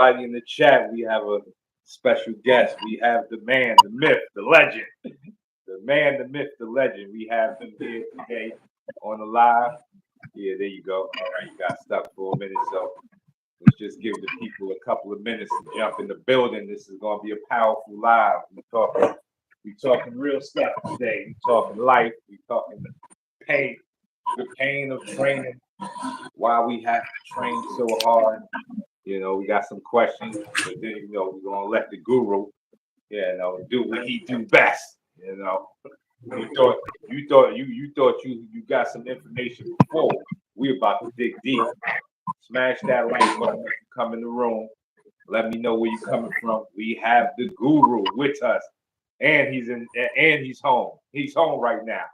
everybody in the chat. We have a special guest. We have the man, the myth, the legend, the man, the myth, the legend. We have him here today on the live. Yeah, there you go. All right, you got stuck for a minute, so let's just give the people a couple of minutes to jump in the building. This is going to be a powerful live. We talking real stuff today. We talking life. We talking pain, the pain of training. Why we have to train so hard. We got some questions, but then we're gonna let the guru, do what he do best. You thought you got some information before. We about to dig deep. Smash that like button if you come in the room. Let me know where you coming from. We have the guru with us, and he's home. He's home right now.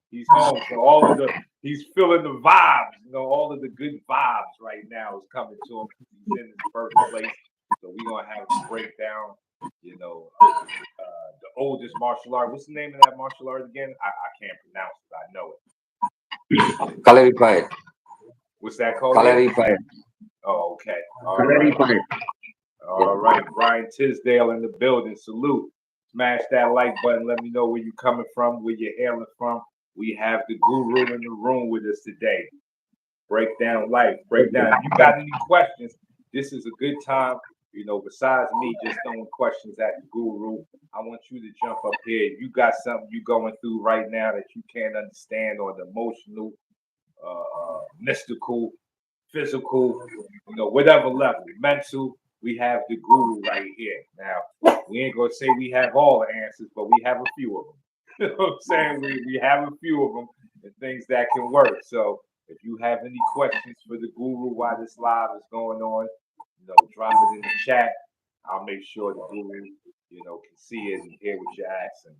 He's home. So he's feeling the vibes. All of the good vibes right now is coming to him. He's in his birthplace. So we're gonna have a breakdown. The oldest martial art. What's the name of that martial art again? I can't pronounce it. I know it. Kalari Fight. What's that called? Kalari Fight. Oh, okay. All right. Brian Tisdale in the building. Salute. Smash that like button. Let me know where you're coming from, where you're hailing from. We have the guru in the room with us today. Break down life. Break down. If you got any questions, this is a good time. Besides me just throwing questions at the guru, I want you to jump up here. If you got something you're going through right now that you can't understand on the emotional, mystical, physical, whatever level, mental, we have the guru right here. Now, we ain't going to say we have all the answers, but we have a few of them. You know what I'm saying? We have a few of them and things that can work. So if you have any questions for the guru while this live is going on, drop it in the chat. I'll make sure the guru, can see it and hear what you're asking.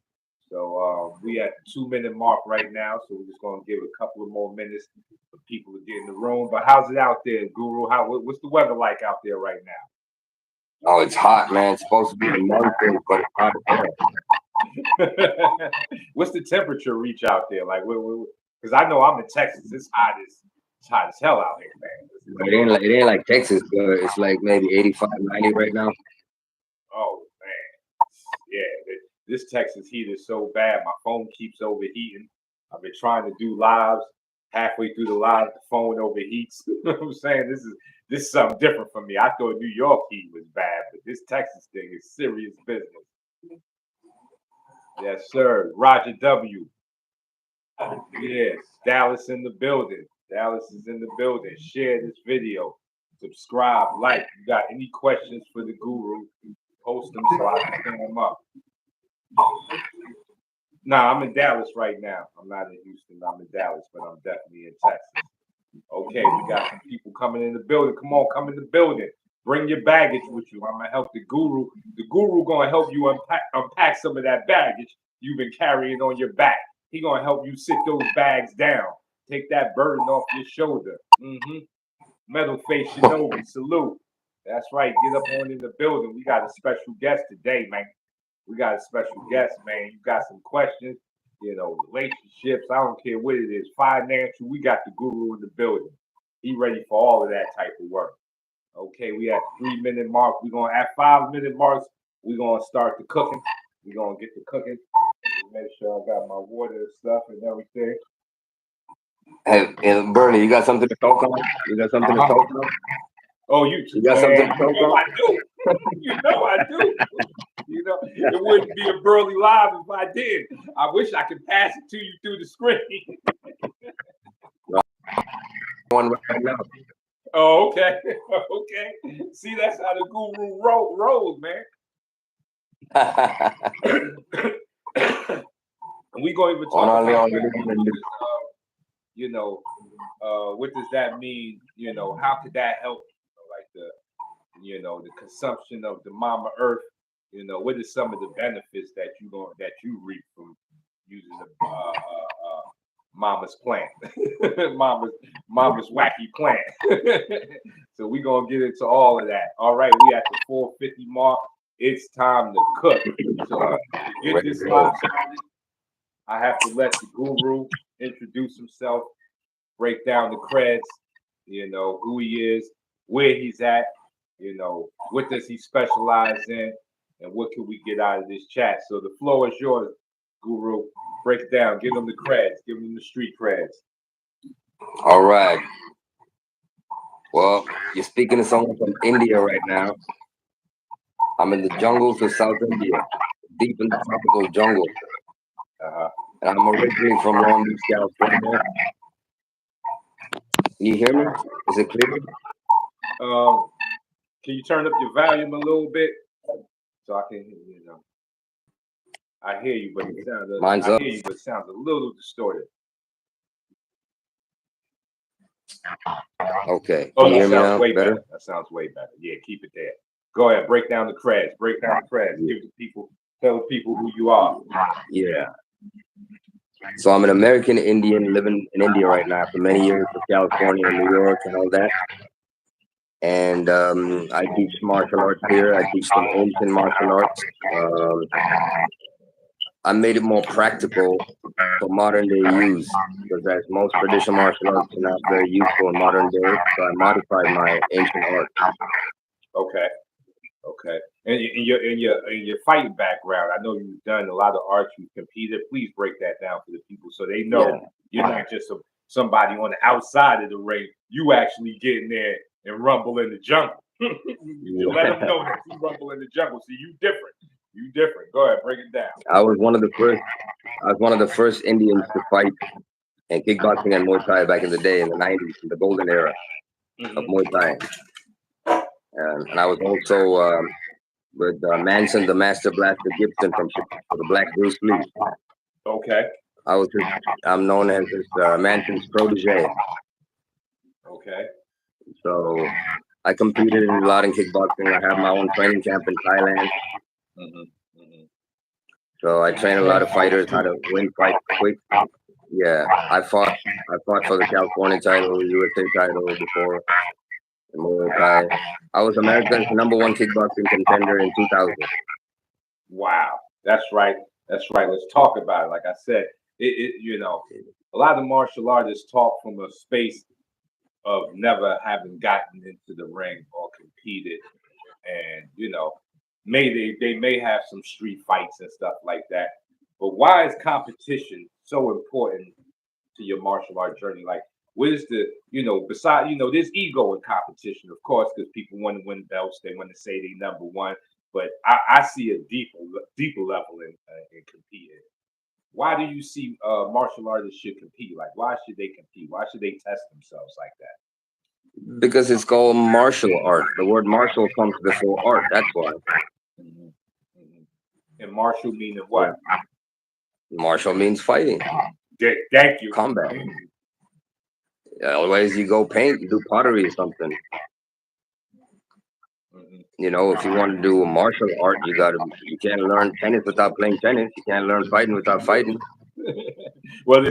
So we at the 2-minute mark right now. So we're just going to give a couple of more minutes for people to get in the room. But how's it out there, guru? What's the weather like out there right now? Oh, it's hot, man. It's supposed to be a month, but it's hot. What's the temperature reach out there? Like, because I know I'm in Texas. It's hot as hell out here, man. It ain't like Texas, but it's like maybe 85, 90 right now. Oh man, yeah. This Texas heat is so bad. My phone keeps overheating. I've been trying to do lives. Halfway through the live, the phone overheats. You know what I'm saying? This is something different for me. I thought New York heat was bad, but this Texas thing is serious business. Yes, sir. Roger W. Yes, Dallas in the building. Dallas is in the building. Share this video. Subscribe, like. You got any questions for the guru, post them so I can bring them up. Nah, I'm in Dallas right now. I'm not in Houston. I'm in Dallas, but I'm definitely in Texas. Okay, we got some people coming in the building. Come on, come in the building. Bring your baggage with you. I'm gonna help the guru. The guru gonna help you unpack some of that baggage you've been carrying on your back. He gonna help you sit those bags down. Take that burden off your shoulder. Metal face Shinobi, salute. That's right. Get up on in the building. We got a special guest today, man. We got a special guest, man. You got some questions, relationships. I don't care what it is. Financial. We got the guru in the building. He ready for all of that type of work. Okay, we at 3-minute mark. We're gonna at 5-minute marks. We're gonna start the cooking. We're gonna get the cooking. Make sure I got my water and stuff and everything. Hey, Burly, you got something to talk on? You got something to talk on? Oh, you got something to talk on? I do. I do. It wouldn't be a Burly live if I did. I wish I could pass it to you through the screen. One right now. Oh, okay. Okay. See, that's how the guru rolls, man. We gonna even talk about what does that mean? How could that help? The consumption of the Mama Earth. What is some of the benefits that you reap from using the Mama's plant, Mama's wacky plant. So we gonna get into all of that. All right, we at the 4:50 mark. It's time to cook. So to get this live started, I have to let the guru introduce himself, break down the creds, who he is, where he's at, What does he specialize in, and what can we get out of this chat? So the floor is yours, Guru. Break it down. Give them the creds. Give them the street creds. All right. Well, you're speaking to someone from India right now. I'm in the jungles of South India, deep in the tropical jungle. And I'm originally from Long Beach, California. Can you hear me? Is it clear? Can you turn up your volume a little bit so I can hear you? I hear you, but it sounds a little distorted. Okay. Oh, that sounds way better. That sounds way better. Yeah, keep it there. Go ahead. Break down the creds. Break down the creds. Give the people, tell the people who you are. Yeah. So I'm an American Indian living in India right now for many years, for California and New York and all that. And I teach martial arts here. I teach them ancient martial arts. I made it more practical for modern day use, because as most traditional martial arts are not very useful in modern day, so I modified my ancient art. Okay. And in your fighting background, I know you've done a lot of arts. You've competed. Please break that down for the people so they know you're not just somebody on the outside of the ring. You actually get in there and rumble in the jungle. You let them know that you rumble in the jungle. See, you different. You different. Go ahead, break it down. I was one of the first Indians to fight in kickboxing and Muay Thai back in the day, in the 90s, in the golden era of Muay Thai. And I was also with Manson, the Master Blaster Gibson from the Black Bruce Lee. Okay. I'm known as Manson's protege. Okay. So I competed a lot in kickboxing. I have my own training camp in Thailand. So I train a lot of fighters how to win fights quick. Yeah, I fought for the California title, USA title before. I was America's #1 kickboxing contender in 2000. Wow, that's right. Let's talk about it. Like I said, a lot of martial artists talk from a space of never having gotten into the ring or competed, and they may have some street fights and stuff like that. But why is competition so important to your martial art journey? Like, what is besides, there's ego in competition, of course, because people want to win belts, they want to say they #1. But I see a deeper level in competing. Why do you see martial artists should compete? Like, why should they compete? Why should they test themselves like that? Because it's called martial art. The word martial comes before art. That's why. And martial meaning what? Martial means fighting. Thank you. Combat. Otherwise, you go paint, you do pottery or something. If you want to do martial art, you can't learn tennis without playing tennis. You can't learn fighting without fighting. Well, in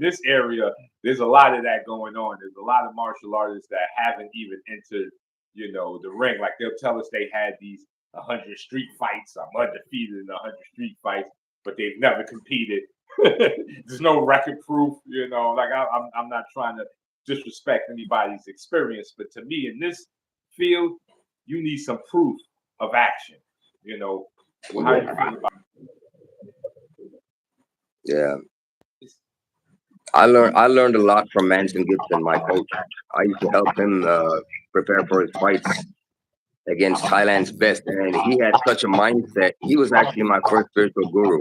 this area, there's a lot of that going on. There's a lot of martial artists that haven't even entered, the ring. Like, they'll tell us they had these 100 street fights. I'm undefeated in 100 street fights, but they've never competed. There's no record proof. Like, I'm not trying to disrespect anybody's experience, but to me, in this field, you need some proof of action. How do you feel about it? Yeah. I learned a lot from Manson Gibson, my coach. I used to help him prepare for his fights against Thailand's best, and he had such a mindset. He was actually my first spiritual guru.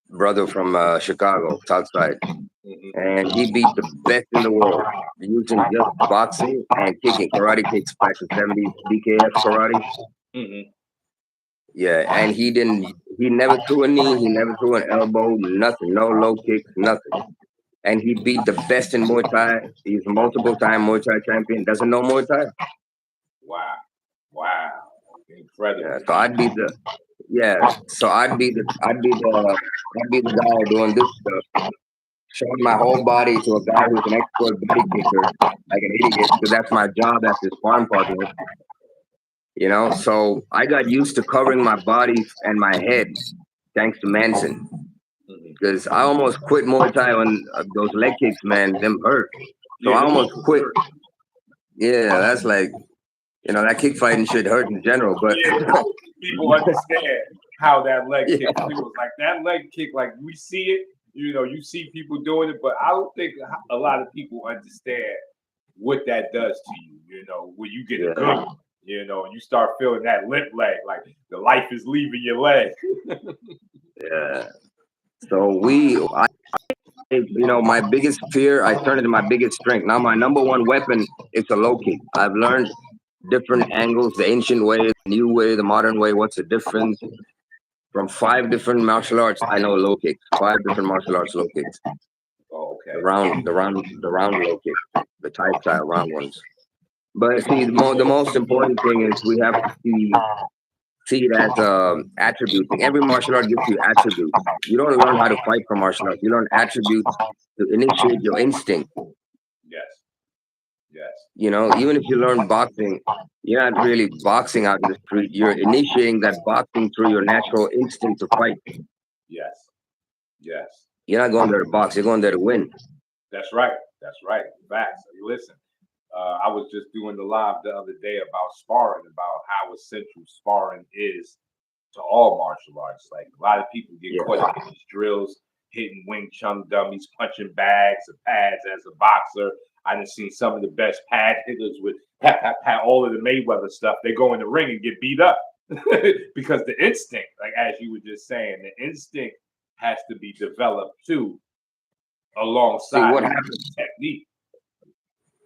Brother from Chicago, Southside. And he beat the best in the world using just boxing and kicking, karate kicks back in the 70s, BKF karate. Yeah, and he never threw a knee, he never threw an elbow, nothing, no low kicks, nothing. And he beat the best in Muay Thai. He's a multiple-time Muay Thai champion. Doesn't know Muay Thai. Wow, incredible. Yeah, so I'd be the guy doing this stuff, showing my whole body to a guy who's an expert body kicker, like an idiot, because that's my job as his farm partner. So I got used to covering my body and my head, thanks to Manson. Because I almost quit Muay Thai when those leg kicks, man, them hurt. So I almost quit. Yeah, that's like, that kick fighting shit hurt in general, but Yeah, people understand how that leg yeah, kick feels. Like that leg kick, like we see it, you see people doing it, but I don't think a lot of people understand what that does to you, when you get a good yeah, one, and you start feeling that limp leg, like the life is leaving your leg. yeah. So my biggest fear, I turned into my biggest strength. Now my number one weapon is a low kick. I've learned different angles, the ancient way, the new way, the modern way. What's the difference? From 5 different martial arts, I know low kicks. 5 different martial arts low kicks. Oh, The okay. round low kick, the Thai style round ones. But see, the most important thing is we have to see it as attributes. Every martial art gives you attributes. You don't learn how to fight from martial arts. You learn attributes to initiate your instinct. Yes, yes, Even if you learn boxing, you're not really boxing out in the street. You're initiating that boxing through your natural instinct to fight. yes, yes. You're not going there to box. You're going there to win. That's right. That's right. Facts. Listen, I was just doing the live the other day about sparring, about how essential sparring is to all martial arts. Like a lot of people get Yeah, caught up in these drills, hitting Wing Chun dummies, punching bags of pads as a boxer. I done seen some of the best pad hitters with pat, pat, pat, all of the Mayweather stuff. They go in the ring and get beat up because the instinct, like as you were just saying, the instinct has to be developed too, see alongside what the happens. technique.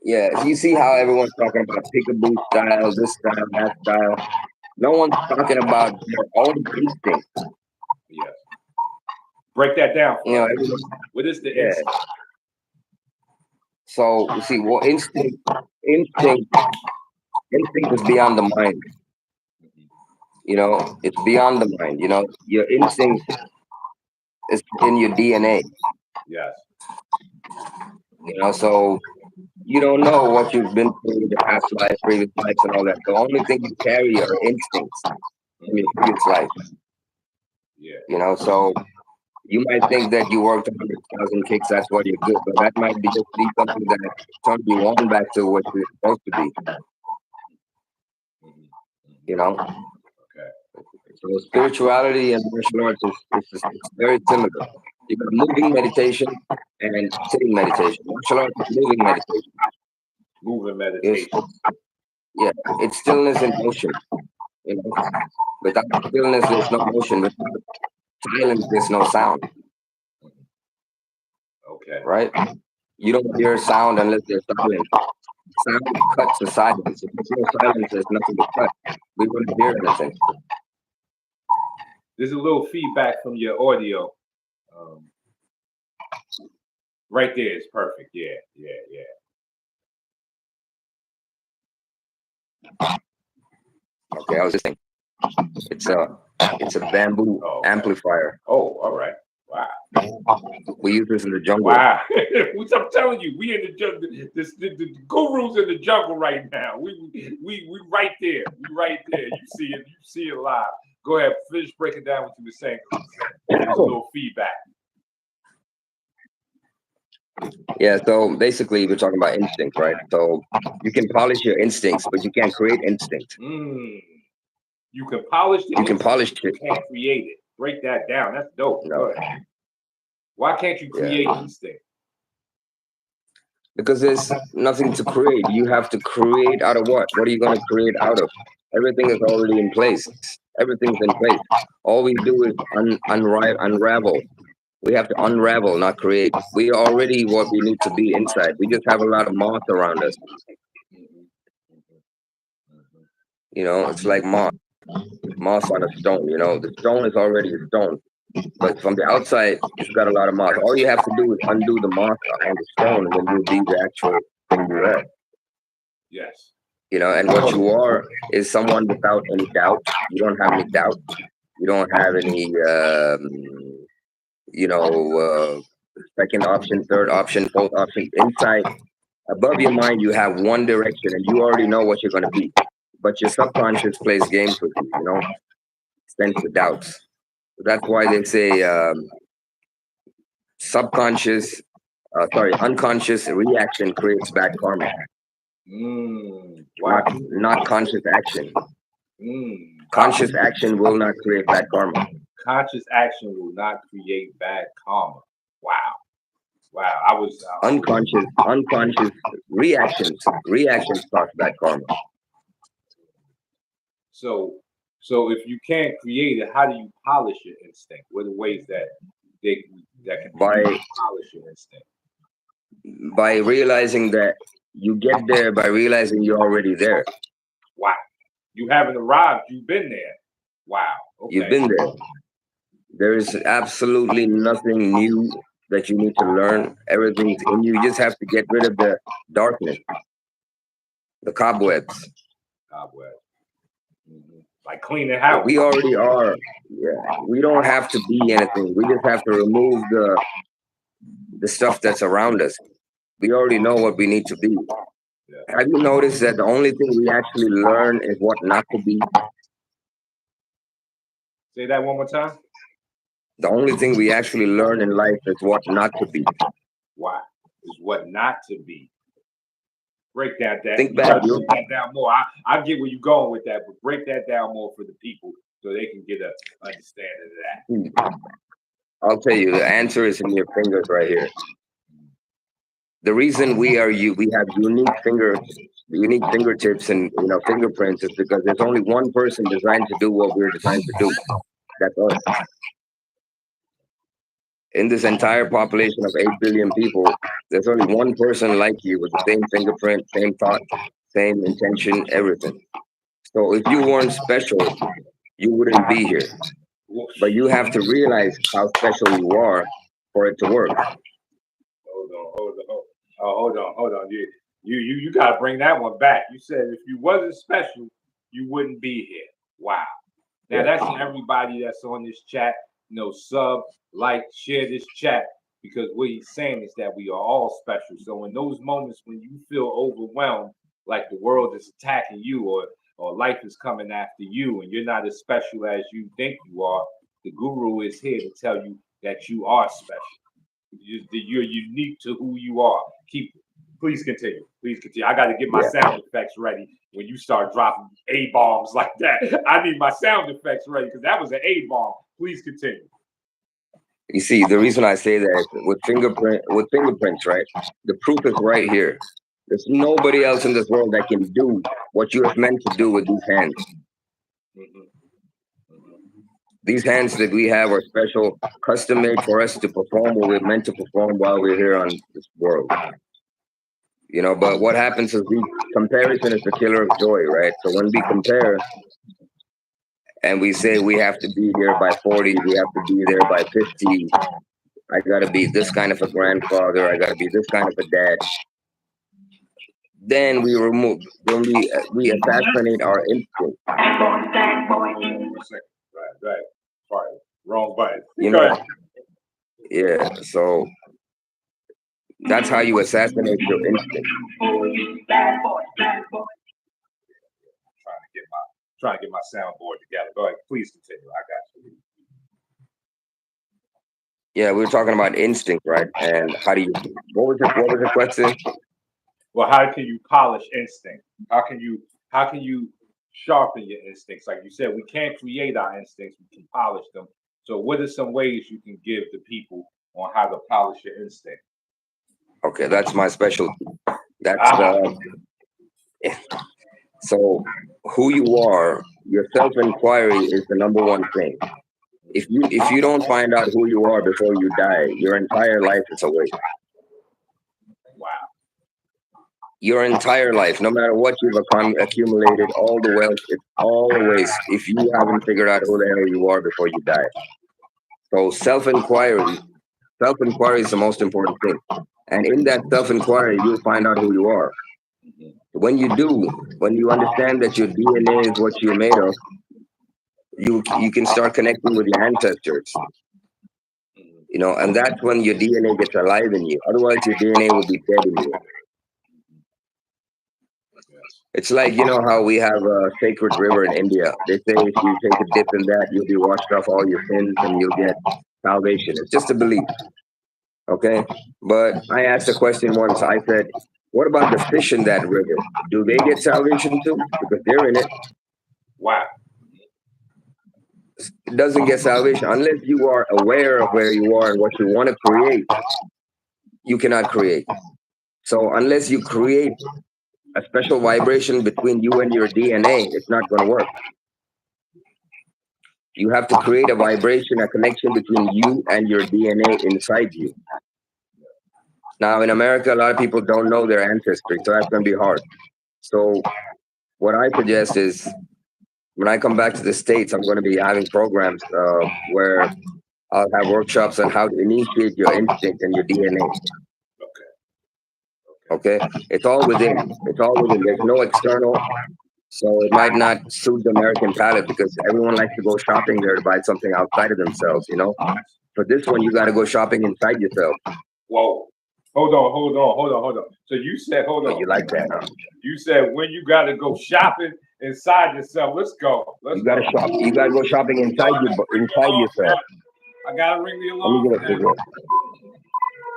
Yeah, you see how everyone's talking about peekaboo style, this style, that style. No one's talking about their own instinct. Yes. Break that down for us. Everyone, What is the yeah. instinct? So you see, what instinct, instinct is beyond the mind. It's beyond the mind. Your instinct is in your DNA. Yes. So you don't know what you've been through in the past life, previous lives, and all that. The only thing you carry are instincts from your previous life. Yeah. So you might think that you worked 100,000 kicks, that's why you're good, but that might be just be something that turned you on back to what you're supposed to be. You know. Okay. So spirituality and martial arts is very similar. You got moving meditation and sitting meditation. Martial arts is moving meditation. Moving It's meditation. yeah, it's stillness and motion. Without stillness, there's no motion. Without silence, there's no sound. Okay. Right? You don't hear sound unless there's silence. Sound cuts the silence. If there's no silence, there's nothing to cut. We wouldn't hear anything. There's a little feedback from your audio. Right there is perfect. Yeah, yeah, yeah. Okay, I was just saying. It's a bamboo amplifier. Oh, all right. Wow. We use this in the jungle. Wow. I'm telling you, we in the jungle. The guru's in the jungle right now. We right there. We right there. You see it. You see it live. Go ahead. Finish breaking down what you were saying. There's a little feedback. Yeah, so basically we're talking about instinct, right? So you can polish your instincts, but you can't create instinct. You can polish it. You can polish it. You can't create it. Break that down. That's dope. No. Why can't you create instinct? Because there's nothing to create. You have to create out of what? What are you going to create out of? Everything is already in place. Everything's in place. All we do is unravel. We have to unravel, not create. We are already what we need to be inside. We just have a lot of moss around us. It's like moss on a stone. The stone is already a stone. But from the outside, it's got a lot of moss. All you have to do is undo the moss on the stone, and then you'll be the actual thing you are. Yes. And what you are is someone without any doubt. You don't have any doubt. You don't have any, second option, third option, fourth option. Inside, above your mind, you have one direction, and you already know what you're going to be. But your subconscious plays games with you, sends the doubts. That's why they say unconscious reaction creates bad karma. Wow. not conscious action. Mm. Conscious action will not create bad karma. Conscious action will not create bad karma. Wow. Wow. Unconscious reactions cause bad karma. So, so if you can't create it, how do you polish your instinct? What are the ways that can be By used to polish your instinct? by realizing that you get there by realizing you're already there. Wow, you haven't arrived. You've been there. Wow. Okay. You've been there. There is absolutely nothing new that you need to learn. Everything's in you. You just have to get rid of the darkness, the cobwebs. Cobweb. Like cleaning house. We already are. Yeah. We don't have to be anything. We just have to remove the stuff that's around us. We already know what we need to be. Yeah. Have you noticed that the only thing we actually learn is what not to be? Say that one more time. The only thing we actually learn in life is what not to be. Why? Is what not to be. Break that down. Think back. Break that down more. I get where you're going with that, but break that down more for the people so they can get a understanding of that. I'll tell you, the answer is in your fingers right here. The reason we have unique fingertips and fingerprints is because there's only one person designed to do what we're designed to do. That's us. In this entire population of 8 billion people, there's only one person like you with the same fingerprint, same thought, same intention, everything. So if you weren't special, you wouldn't be here. But you have to realize how special you are for it to work. Hold on. You gotta bring that one back. You said if you wasn't special, you wouldn't be here. Wow. Now that's everybody that's on this chat. Sub, like, share this chat, because what he's saying is that we are all special. So in those moments when you feel overwhelmed, like the world is attacking you or life is coming after you and you're not as special as you think you are, the guru is here to tell you that you are special. You're unique to who you are. Please continue. I got to get my sound effects ready when you start dropping A-bombs like that. I need my sound effects ready because that was an A-bomb. Please continue. You see, the reason I say that is with fingerprints, right? The proof is right here. There's nobody else in this world that can do what you have meant to do with these hands. These hands that we have are special, custom made for us to perform what we're meant to perform while we're here on this world. But what happens is comparison is the killer of joy, right? So when we compare and we say we have to be here by 40, we have to be there by 50, I gotta be this kind of a grandfather, I gotta be this kind of a dad. Then we assassinate our instinct. Right. Sorry. Wrong button. Yeah, so that's how you assassinate your instinct. Trying to get my soundboard together. Go ahead, please continue. I got you. Yeah, we were talking about instinct, right? And what was the question? Well, how can you polish instinct? How can you sharpen your instincts? Like you said, we can't create our instincts, we can polish them. So what are some ways you can give the people on how to polish your instinct? Okay, that's my specialty. So who you are, your self-inquiry is the number one thing. If you don't find out who you are before you die, your entire life is a waste. Wow. Your entire life, no matter what you've accumulated, all the wealth, it's all a waste if you haven't figured out who the hell you are before you die. So self-inquiry is the most important thing. And in that self-inquiry, you'll find out who you are. When you understand that your DNA is what you're made of, you can start connecting with your ancestors. And that's when your DNA gets alive in you. Otherwise, your DNA will be dead in you. It's like, how we have a sacred river in India. They say if you take a dip in that, you'll be washed off all your sins and you'll get salvation. It's just a belief. Okay? But I asked a question once. I said, What about the fish in that river? Do they get salvation too? Because they're in it. Wow. It doesn't get salvation unless you are aware of where you are and what you want to create. You cannot create. So unless you create a special vibration between you and your DNA, it's not going to work. You have to create a vibration, a connection between you and your DNA inside you. Now, in America, a lot of people don't know their ancestry, so that's going to be hard. So, what I suggest is when I come back to the States, I'm going to be having programs where I'll have workshops on how to initiate your instinct and your DNA. Okay? It's all within. It's all within. There's no external. So it might not suit the American palate because everyone likes to go shopping there to buy something outside of themselves, you know? For this one, you got to go shopping inside yourself. Whoa. Hold on. So you said, hold on. You like that, huh? You said when you got to go shopping inside yourself. Let's go. You got to shop. You got to go shopping inside yourself. I got to ring the alarm.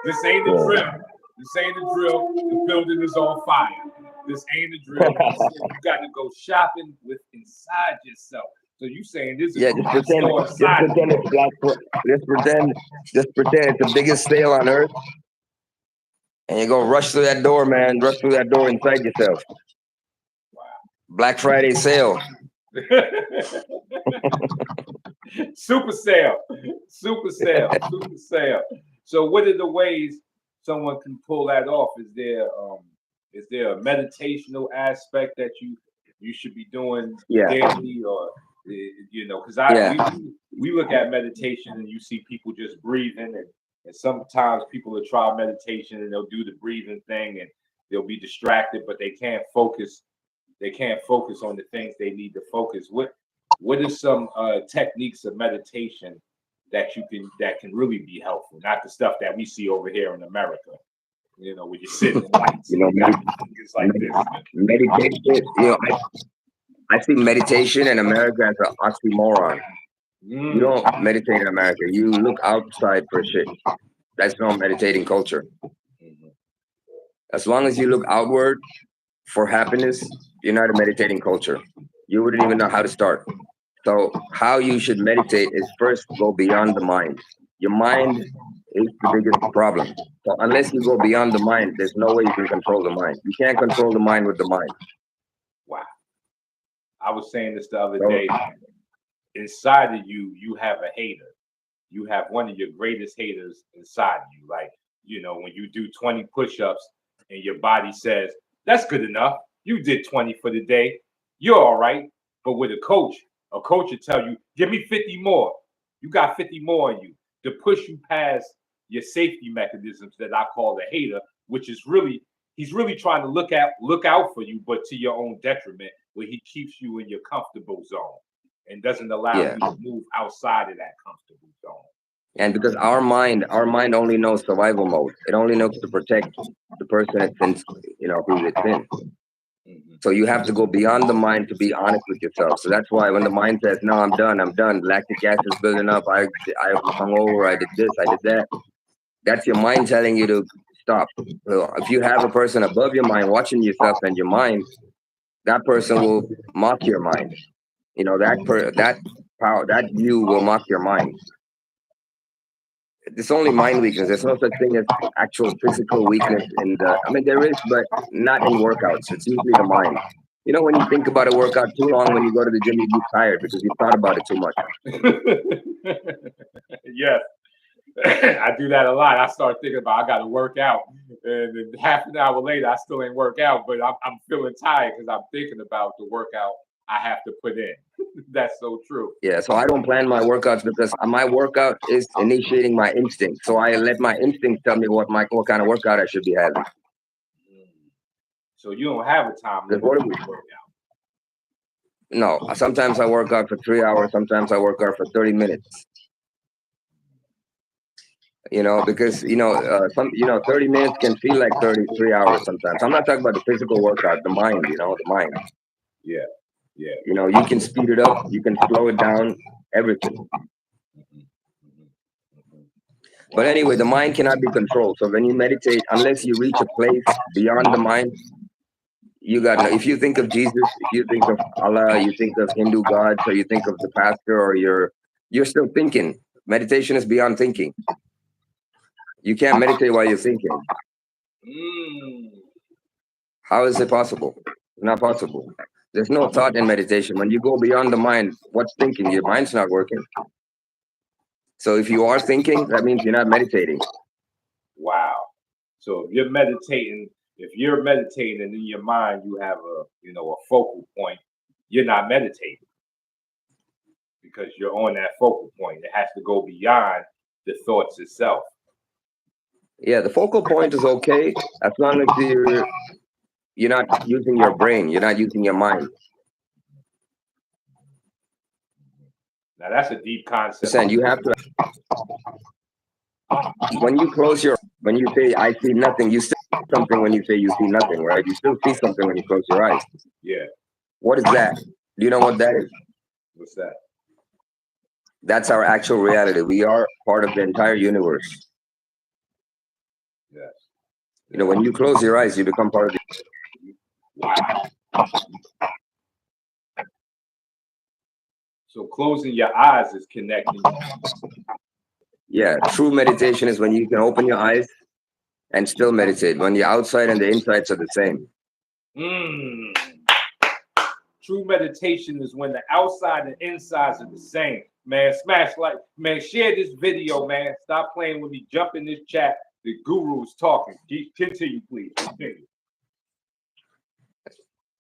This ain't the drill. This ain't the drill. The building is on fire. This ain't the drill. You got to go shopping with inside yourself. So you saying this is just pretend it's Black Friday. Just pretend it's the biggest sale on earth. And you're gonna rush through that door, man. Rush through that door inside yourself. Wow. Black Friday sale. Super sale. So what are the ways someone can pull that off? Is there a meditational aspect that you should be doing daily, or because we look at meditation and you see people just breathing, and sometimes people will try meditation and they'll do the breathing thing and they'll be distracted, but they can't focus. They can't focus on the things they need to focus. What are some techniques of meditation that can really be helpful? Not the stuff that we see over here in America. When you're sitting in lights. It's like this. Meditation. I see meditation in America as an oxymoron. You don't meditate in America. You look outside for shit. That's not meditating culture. As long as you look outward for happiness, you're not a meditating culture. You wouldn't even know how to start. So how you should meditate is first go beyond the mind. Your mind is the biggest problem. So unless you go beyond the mind, there's no way you can control the mind. You can't control the mind with the mind. Wow. I was saying this the other day. Inside of you, you have a hater. You have one of your greatest haters inside you. Like, when you do 20 push-ups and your body says, that's good enough. You did 20 for the day. You're all right. But with a coach will tell you, give me 50 more. You got 50 more in you to push you past your safety mechanisms that I call the hater, which is he's really trying to look out for you, but to your own detriment, where he keeps you in your comfortable zone and doesn't allow you to move outside of that comfortable zone. And because our mind only knows survival mode. It only knows to protect the person it's in, who it's in. So you have to go beyond the mind to be honest with yourself. So that's why when the mind says, no, I'm done, lactic acid is building up, I hung over, I did this, I did that. That's your mind telling you to stop. So if you have a person above your mind watching yourself and your mind, that person will mock your mind. That view will mock your mind. It's only mind weakness. There's no such thing as actual physical weakness there is, but not in workouts. It's usually the mind. When you think about a workout too long, when you go to the gym, you get tired because you thought about it too much. Yes. I do that a lot. I start thinking about I got to work out, and then half an hour later, I still ain't work out, but I'm feeling tired because I'm thinking about the workout I have to put in. That's so true. Yeah, so I don't plan my workouts because my workout is initiating my instinct. So I let my instinct tell me what kind of workout I should be having. So you don't have a time limit for workout? No, sometimes I work out for 3 hours. Sometimes I work out for 30 minutes. Because 30 minutes can feel like 33 hours sometimes. I'm not talking about the physical workout, the mind. The mind. Yeah. You can speed it up, you can slow it down, everything. But anyway, the mind cannot be controlled. So when you meditate, unless you reach a place beyond the mind, you got no. If you think of Jesus, if you think of Allah, you think of Hindu gods, or you think of the pastor, or you're still thinking. Meditation is beyond thinking. You can't meditate while you're thinking. How is it possible? It's not possible. There's no thought in meditation. When you go beyond the mind, what's thinking? Your mind's not working. So if you are thinking, that means you're not meditating. Wow. So if you're meditating and in your mind you have a focal point, you're not meditating because you're on that focal point. It has to go beyond the thoughts itself. Yeah, the focal point is okay as long as you're not using your brain, you're not using your mind. Now that's a deep concept. You have to. When you say I see nothing, you see something when you say you see nothing, right? You still see something when you close your eyes. Yeah. What is that? Do you know what that is? What's that? That's our actual reality. We are part of the entire universe. Yes. When you close your eyes, you become part of the. Wow. So closing your eyes is connecting. Yeah, true meditation is when you can open your eyes and still meditate. When the outside and the insides are the same. True meditation is when the outside and insides are the same. Man, smash like, man, share this video, man. Stop playing with me. Jump in this chat. The guru's talking. Continue, please. Continue.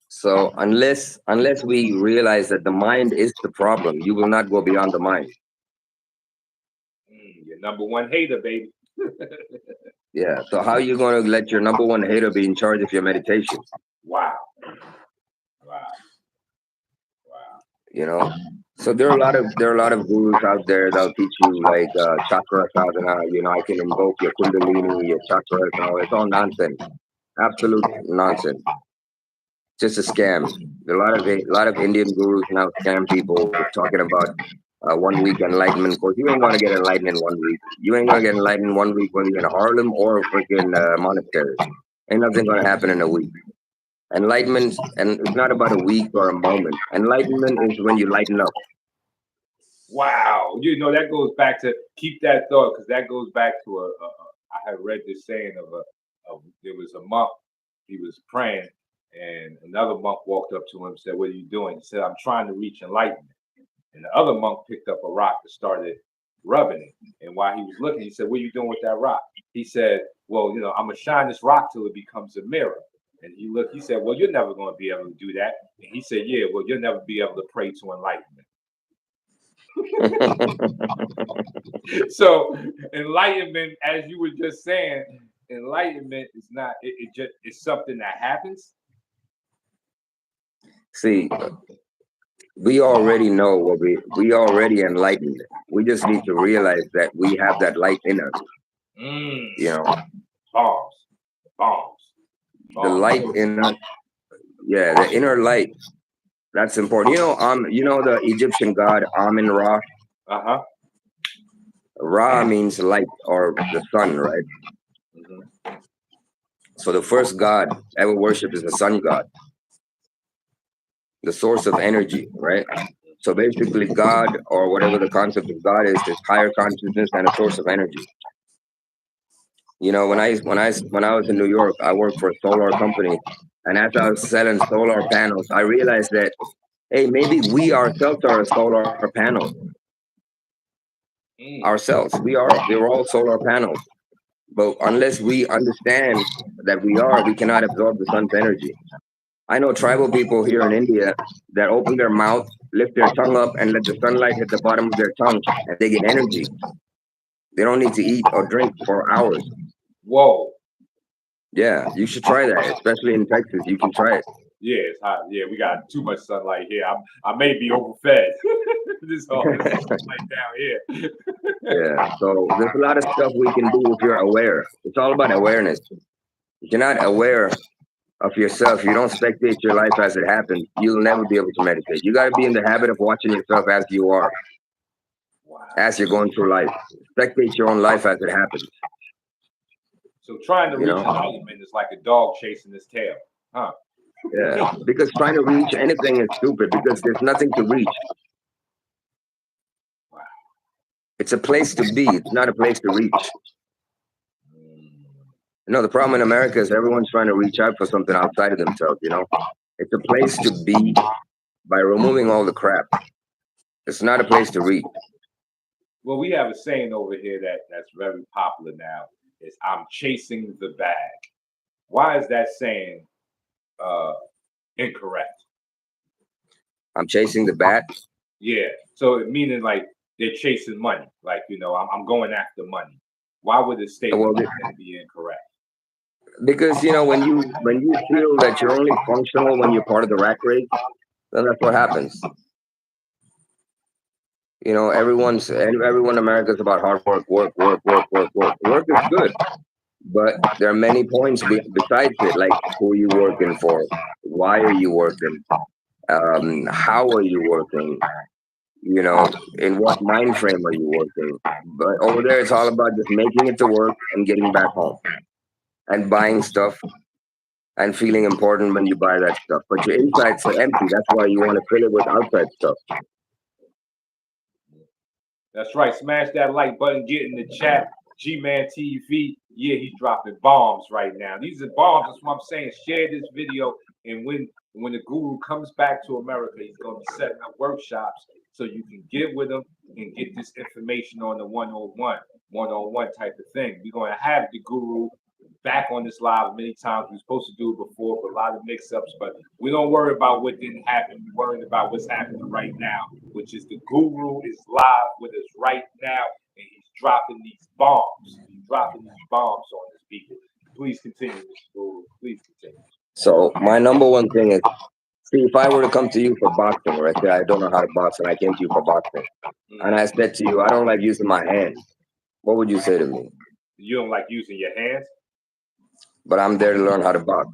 So unless we realize that the mind is the problem, you will not go beyond the mind. Your number one hater, baby. Yeah. So how are you going to let your number one hater be in charge of your meditation? Wow. So there are a lot of gurus out there that'll teach you like chakra sadhana. I can invoke your kundalini, your chakras, and all. It's all nonsense. Absolute nonsense. Just a scam. A lot of Indian gurus now scam people talking about 1 week enlightenment course. You ain't gonna get enlightened in 1 week. You ain't gonna get enlightened in 1 week whether you're in Harlem or a freaking monastery. Ain't nothing gonna happen in a week. Enlightenment, and it's not about a week or a moment. Enlightenment is when you lighten up. Wow, that goes back to keep that thought, because that goes back to I had read this saying of there was a monk, he was praying, and another monk walked up to him and said, "What are you doing?" He said, "I'm trying to reach enlightenment." And the other monk picked up a rock and started rubbing it. And while he was looking, he said, "What are you doing with that rock?" He said, "Well, I'm gonna shine this rock till it becomes a mirror." And he looked, he said, "Well, you're never going to be able to do that." And he said, "Yeah, well, you'll never be able to pray to enlightenment." So enlightenment, as you were just saying, enlightenment is not, it's something that happens. See, we already know what we already enlightened. We just need to realize that we have that light in us. Bombs. The light in us. Yeah, the inner light. That's important. The Egyptian god Amun Ra. Ra means light or the sun, right? So the first god ever worshipped is the sun god, the source of energy, right? So basically, God, or whatever the concept of God is higher consciousness and a source of energy. When I was in New York, I worked for a solar company, and as I was selling solar panels, I realized that, hey, maybe we ourselves are a solar panel. Ourselves, we're all solar panels. But unless we understand that we cannot absorb the sun's energy. I know tribal people here in India that open their mouth, lift their tongue up, and let the sunlight hit the bottom of their tongue, and they get energy. They don't need to eat or drink for hours. Whoa. Yeah, you should try that, especially in Texas. You can try it. Yeah, it's hot. Yeah, we got too much sunlight here. I may be overfed. this sunlight down here. Yeah, so there's a lot of stuff we can do if you're aware. It's all about awareness. If you're not aware of yourself, you don't spectate your life as it happens, you'll never be able to meditate. You got to be in the habit of watching yourself as you are. as you're going through life. Spectate your own life as it happens. So trying to You reach know? enlightenment is like a dog chasing his tail, huh? Yeah, because trying to reach anything is stupid because there's nothing to reach. Wow. It's a place to be. It's not a place to reach. You know, the problem in America is everyone's trying to reach out for something outside of themselves, you know? It's a place to be by removing all the crap. It's not a place to reach. Well, we have a saying over here that's very popular now. Is I'm chasing the bag. Why is that saying incorrect? I'm chasing the bat. Yeah. So it meaning like they're chasing money. Like, I'm going after money. Why would the statement Well, be incorrect? because you know when you feel that you're only functional when you're part of the rat race, then that's what happens. You know, everyone in America is about hard work, work, work, work, work, work. Work is good, but there are many points besides it, like who are you working for, why are you working, how are you working, you know, in what mind frame are you working. But over there, it's all about just making it to work and getting back home and buying stuff and feeling important when you buy that stuff. But your insides are empty. That's why you want to fill it with outside stuff. That's right. Smash that like button. Get in the chat. G-Man TV. Yeah, he's dropping bombs right now. These are bombs. That's what I'm saying. Share this video. And when the guru comes back to America, he's going to be setting up workshops so you can get with him and get this information on the one-on-one type of thing. We're going to have the guru back on this live many times. We were supposed to do it before, but a lot of mix-ups. But we don't worry about what didn't happen. We're worried about what's happening right now, which is the guru is live with us right now, and he's dropping these bombs. He's dropping these bombs on his people. Please continue, Mr. Guru. Please continue. So my number one thing is, see, if I were to come to you for boxing, right? Say I don't know how to box, and I came to you for boxing, and I said to you, I don't like using my hands. What would you say to me? You don't like using your hands? But I'm there to learn how to box.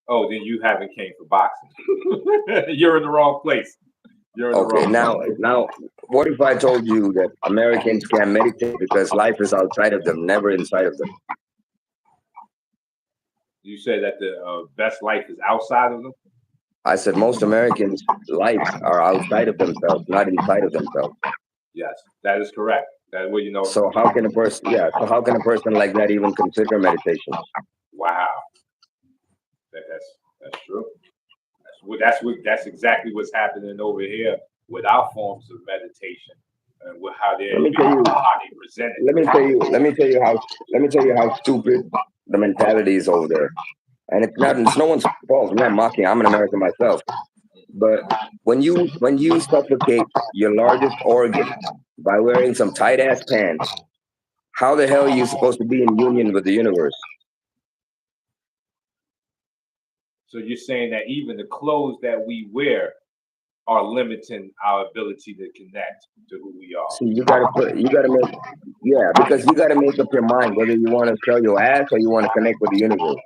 Oh, then you haven't came for boxing. You're in the wrong place. You're in the Okay, wrong place. now, what if I told you that Americans can't meditate because life is outside of them, never inside of them? You said that the best life is outside of them? I said most Americans' lives are outside of themselves, not inside of themselves. Yes, that is correct. That way, So how can a person? Yeah. So how can a person like that even consider meditation? Wow, that's true. That's exactly what's happening over here with our forms of meditation and with how they present it. Let me tell you how stupid the mentality is over there. And it's no one's fault. I'm not mocking. I'm an American myself. But when you suffocate your largest organ by wearing some tight ass pants, how the hell are you supposed to be in union with the universe? So you're saying that even the clothes that we wear are limiting our ability to connect to who we are. See, because you gotta make up your mind whether you want to sell your ass or you want to connect with the universe.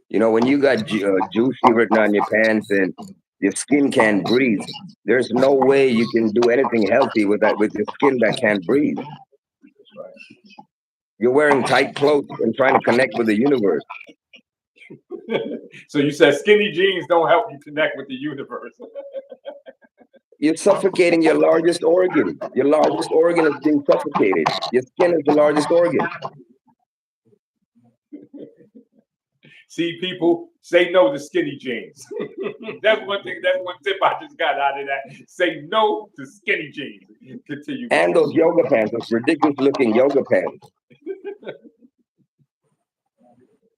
You know, when you got juicy written on your pants and your skin can't breathe, there's no way you can do anything healthy with your skin that can't breathe. That's right. You're wearing tight clothes and trying to connect with the universe. So you said skinny jeans don't help you connect with the universe. You're suffocating your largest organ. Your largest organ is being suffocated. Your skin is the largest organ. See, people, say no to skinny jeans. That's one thing. That's one tip I just got out of that. Say no to skinny jeans. Continue. And those yoga pants, those ridiculous-looking yoga pants.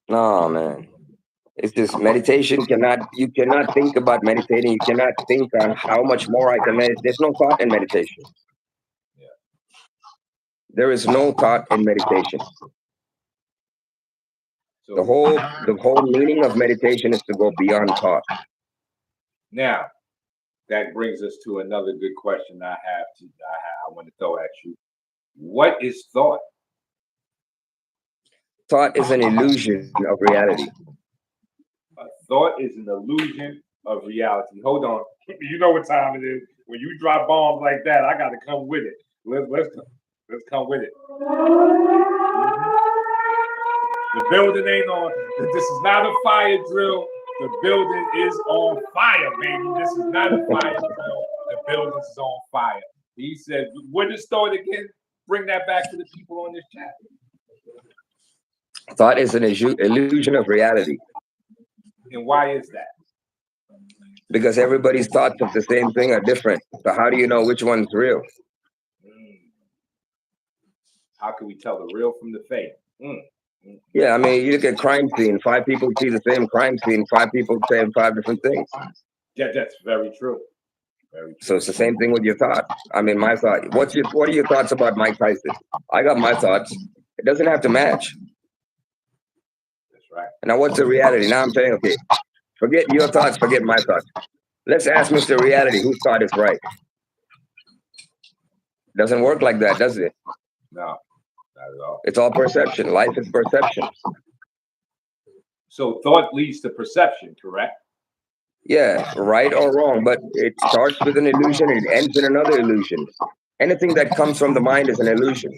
No, man. It's just meditation you cannot think about meditating. You cannot think on how much more I can meditate. There's no thought in meditation. Yeah. There is no thought in meditation. So the whole meaning of meditation is to go beyond thought. Now, that brings us to another good question I want to throw at you. What is thought? Thought is an illusion of reality. Thought is an illusion of reality. Hold on. You know what time it is. When you drop bombs like that, I gotta come with it. Let's come with it. The building ain't on. This is not a fire drill. The building is on fire, baby. This is not a fire drill. The building is on fire. He said, "What is start again? Bring that back to the people on this chat." Thought is an illusion of reality. And why is that? Because everybody's thoughts of the same thing are different. So how do you know which one's real? How can we tell the real from the fake? Yeah, I mean, you look at crime scene. 5 people see the same crime scene. 5 people saying 5 different things. Yeah, that's very true. Very true. So it's the same thing with your thought. I mean, my thought. What are your thoughts about Mike Tyson? I got my thoughts. It doesn't have to match. That's right. Now, what's the reality? Now I'm saying, okay, forget your thoughts, forget my thoughts. Let's ask Mr. Reality whose thought is right. Doesn't work like that, does it? No, not at all. It's all perception. Life is perception. So thought leads to perception, correct? Yeah, right or wrong, but it starts with an illusion and it ends in another illusion. Anything that comes from the mind is an illusion.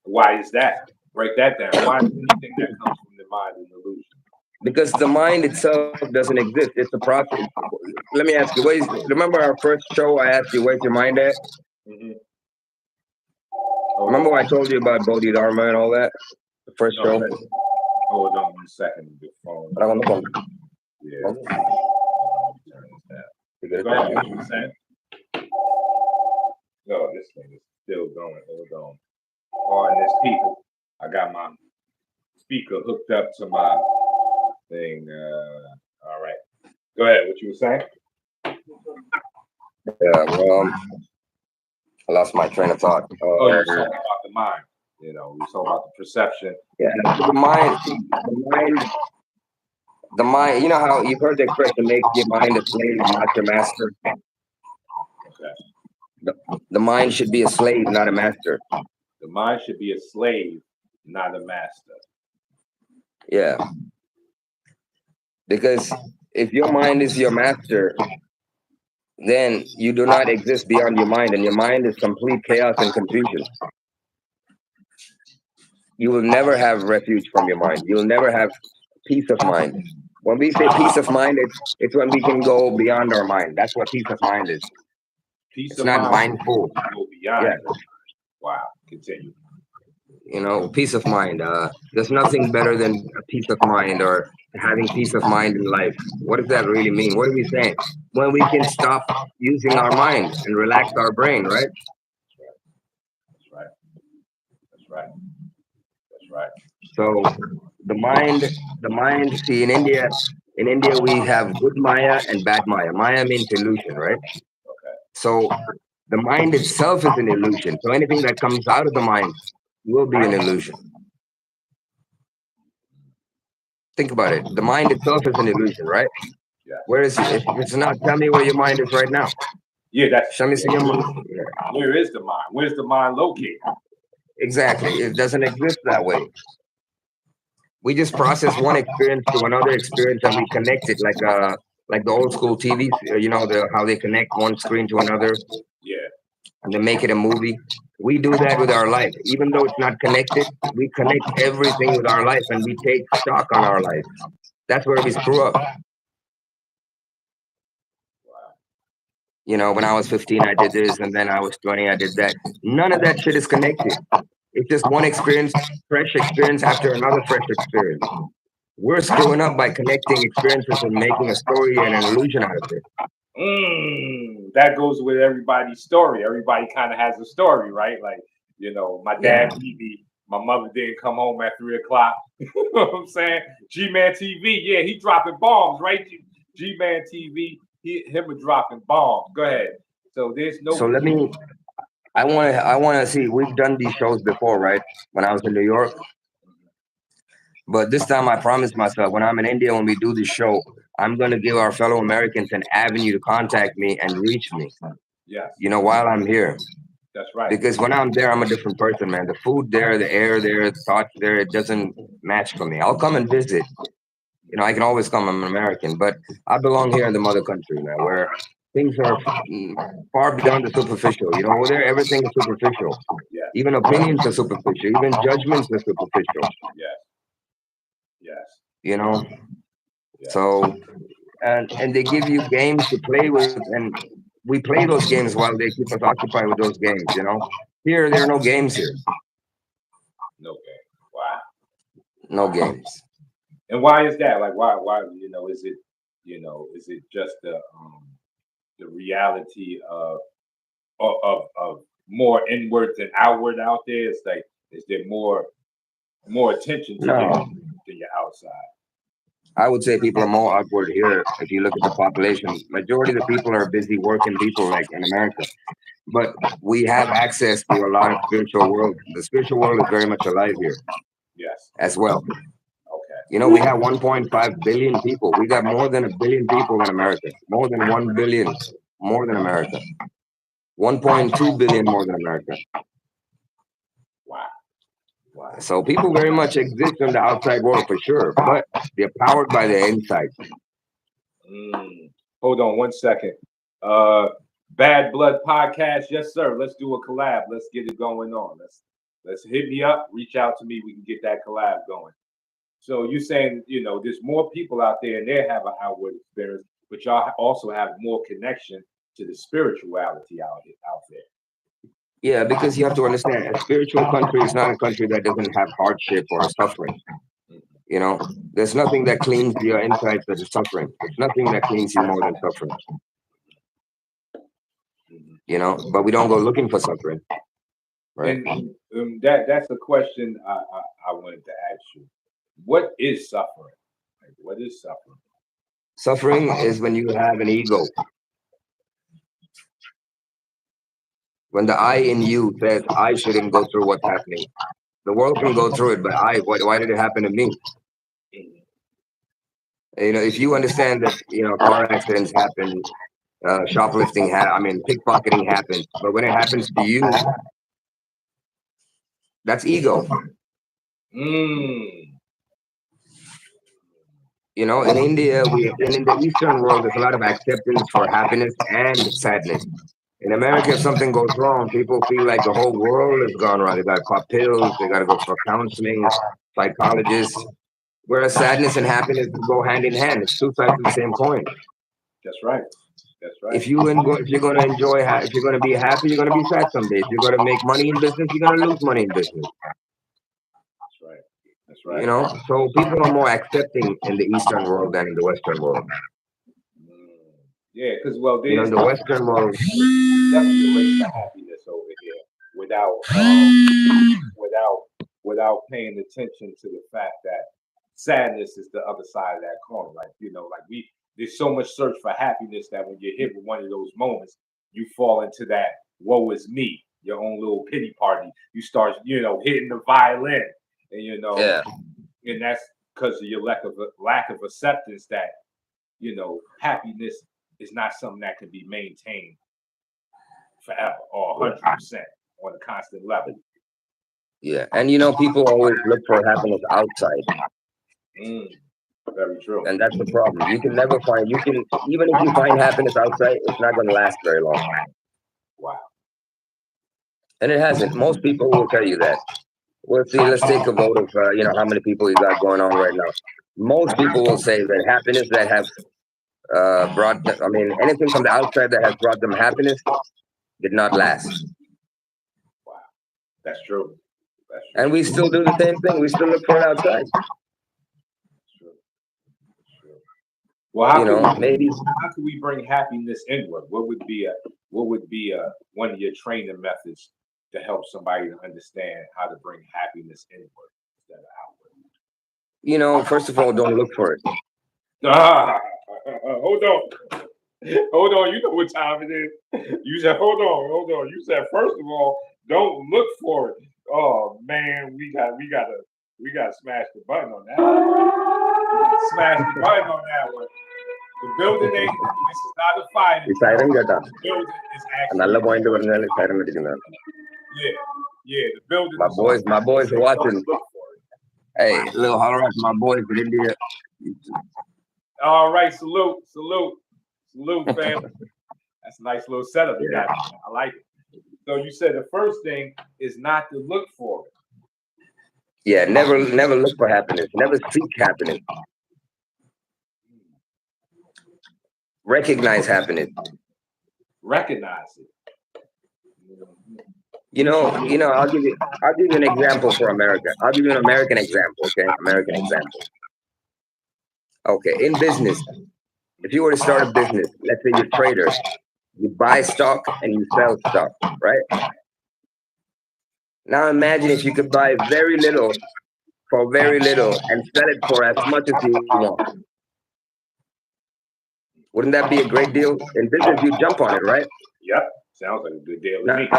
Why is that? Break that down. Why is anything that comes from the mind an illusion? Because the mind itself doesn't exist. It's a process. Let me ask you, remember our first show? I asked you, where's your mind at? Remember I told you about Bodhidharma and all that? The first show? Hold on 1 second. The phone. Yeah. Go ahead. What you saying? No, this thing is still going. Hold on. Oh, and there's people. I got my speaker hooked up to my thing. All right. Go ahead. What you were saying? Yeah, well, I lost my train of thought. Oh, you were talking about the mind. You know, we were talking about the perception. Yeah, the mind. You know how you've heard the expression, make your mind a slave, not your master? Okay. The mind should be a slave, not a master. The mind should be a slave, not a master. Yeah. Because if your mind is your master, then you do not exist beyond your mind, and your mind is complete chaos and confusion. You will never have refuge from your mind. You'll never have peace of mind. When we say peace of mind, it's when we can go beyond our mind. That's what peace of mind is. Peace it's of not mind. mindful. Go beyond. Yeah. Wow. Continue. You know, peace of mind. There's nothing better than a peace of mind or having peace of mind in life. What does that really mean? What are we saying? When we can stop using our mind and relax our brain, right? That's right. That's right. That's right. So the mind. See, in India, we have good Maya and bad Maya. Maya means illusion, right? Okay. So the mind itself is an illusion. So anything that comes out of the mind will be an illusion. Think about it. The mind itself is an illusion, right? Yeah. Where is it? If it's not, tell me where your mind is right now. Yeah, that's. Let me see your mind. Yeah. Where is the mind? Where's the mind located? Exactly. It doesn't exist that way. We just process one experience to another experience and we connect it like the old school TVs, you know, how they connect one screen to another. Yeah. And they make it a movie. We do that with our life. Even though it's not connected, we connect everything with our life and we take stock on our life. That's where we screw up. You know, when I was 15, I did this, and then I was 20, I did that. None of that shit is connected. It's just one experience, fresh experience after another fresh experience. We're screwing up by connecting experiences and making a story and an illusion out of it. That goes with everybody's story. Everybody kind of has a story, right? Like, you know, my dad beat me. My mother didn't come home at 3 o'clock. You know what I'm saying? G-Man TV, yeah, he dropping bombs, right? G-Man TV, him dropping bombs. Go ahead. So there's no. So let me. I want to see. We've done these shows before, right? When I was in New York. But this time I promised myself, when I'm in India, when we do this show, I'm going to give our fellow Americans an avenue to contact me and reach me. Yeah. You know, while I'm here. That's right. Because when I'm there, I'm a different person, man. The food there, the air there, the thoughts there, it doesn't match for me. I'll come and visit. I can always come. I'm an American, but I belong here in the mother country now, where things are far beyond the superficial. Over there, everything is superficial. Yes. Even opinions are superficial. Even judgments are superficial. Yes. Yes. So, and they give you games to play with, and we play those games while they keep us occupied with those games. Here, there are no games here. No game. Wow. No games. And why is that? Like, why? Is it, is it just the reality of more inward than outward out there? It's like, is there more attention to than your outside? I would say people are more outward here. If you look at the population, majority of the people are busy working people, like in America. But we have access to a lot of spiritual world. The spiritual world is very much alive here. Yes. As well. Okay. We have 1.5 billion people. We got more than 1 billion people in America. More than 1 billion more than America. 1.2 billion more than America. Wow. So people very much exist in the outside world for sure, but they're powered by the inside. Hold on 1 second. Bad Blood Podcast, yes sir. Let's do a collab. Let's get it going on. Let's hit me up. Reach out to me. We can get that collab going. So you're saying there's more people out there and they have an outward experience, but y'all also have more connection to the spirituality out there. Yeah, because you have to understand, a spiritual country is not a country that doesn't have hardship or suffering. There's nothing that cleans your insides that is suffering. There's nothing that cleans you more than suffering. But we don't go looking for suffering. Right. And that's a question I wanted to ask you. What is suffering? Like, what is suffering? Suffering is when you have an ego. When the I in you says, I shouldn't go through what's happening. The world can go through it, but why did it happen to me? If you understand that, car accidents happen, shoplifting, pickpocketing happens, but when it happens to you, that's ego. In India, and in the Eastern world, there's a lot of acceptance for happiness and sadness. In America, if something goes wrong, people feel like the whole world has gone wrong. They got to pop pills, they got to go for counseling, psychologists. Whereas sadness and happiness go hand in hand. It's two sides of the same coin. That's right. That's right. If you're going to enjoy, if you're going to be happy, you're going to be sad some days. If you're going to make money in business, you're going to lose money in business. That's right. That's right. So people are more accepting in the Eastern world than in the Western world. Yeah, because in the Western world, definitely a race to happiness over here without paying attention to the fact that sadness is the other side of that coin. There's so much search for happiness that when you're hit with one of those moments, you fall into that woe is me, your own little pity party. You start, hitting the violin, and and that's because of your lack of acceptance that happiness is not something that can be maintained forever or 100% on a constant level. Yeah, and people always look for happiness outside. Very true. And that's the problem. You can never find. Even if you find happiness outside, it's not going to last very long. Wow. And it hasn't. Most people will tell you that. Well, see, let's take a vote of how many people you got going on right now. Most people will say that happiness that have brought them, anything from the outside that has brought them happiness did not last. Wow, that's true. And we still do the same thing. We still look for it outside. That's true. Well, how can we bring happiness inward? What would be one of your training methods to help somebody to understand how to bring happiness inward instead of outward? First of all, don't look for it. Hold on. You know what time it is. You said, hold on. You said, first of all, don't look for it. Oh man, we got to smash the button on that. Smash the button on that one. The building this is not a fire. The building is actually. Yeah, the building. My boys are watching. Hey, little holler out to my boys in India. All right, salute, family. That's a nice little setup you got. I like it. So you said the first thing is not to look for it. Yeah, never look for happiness. Never seek happiness. Recognize happiness. Recognize it. I'll give you an example for America. I'll give you an American example, okay? American example. Okay, in business, if you were to start a business, let's say you're a trader, you buy stock and you sell stock, right? Now imagine if you could buy very little for very little and sell it for as much as you want. Wouldn't that be a great deal? In business, you jump on it, right? Yep, sounds like a good deal to me.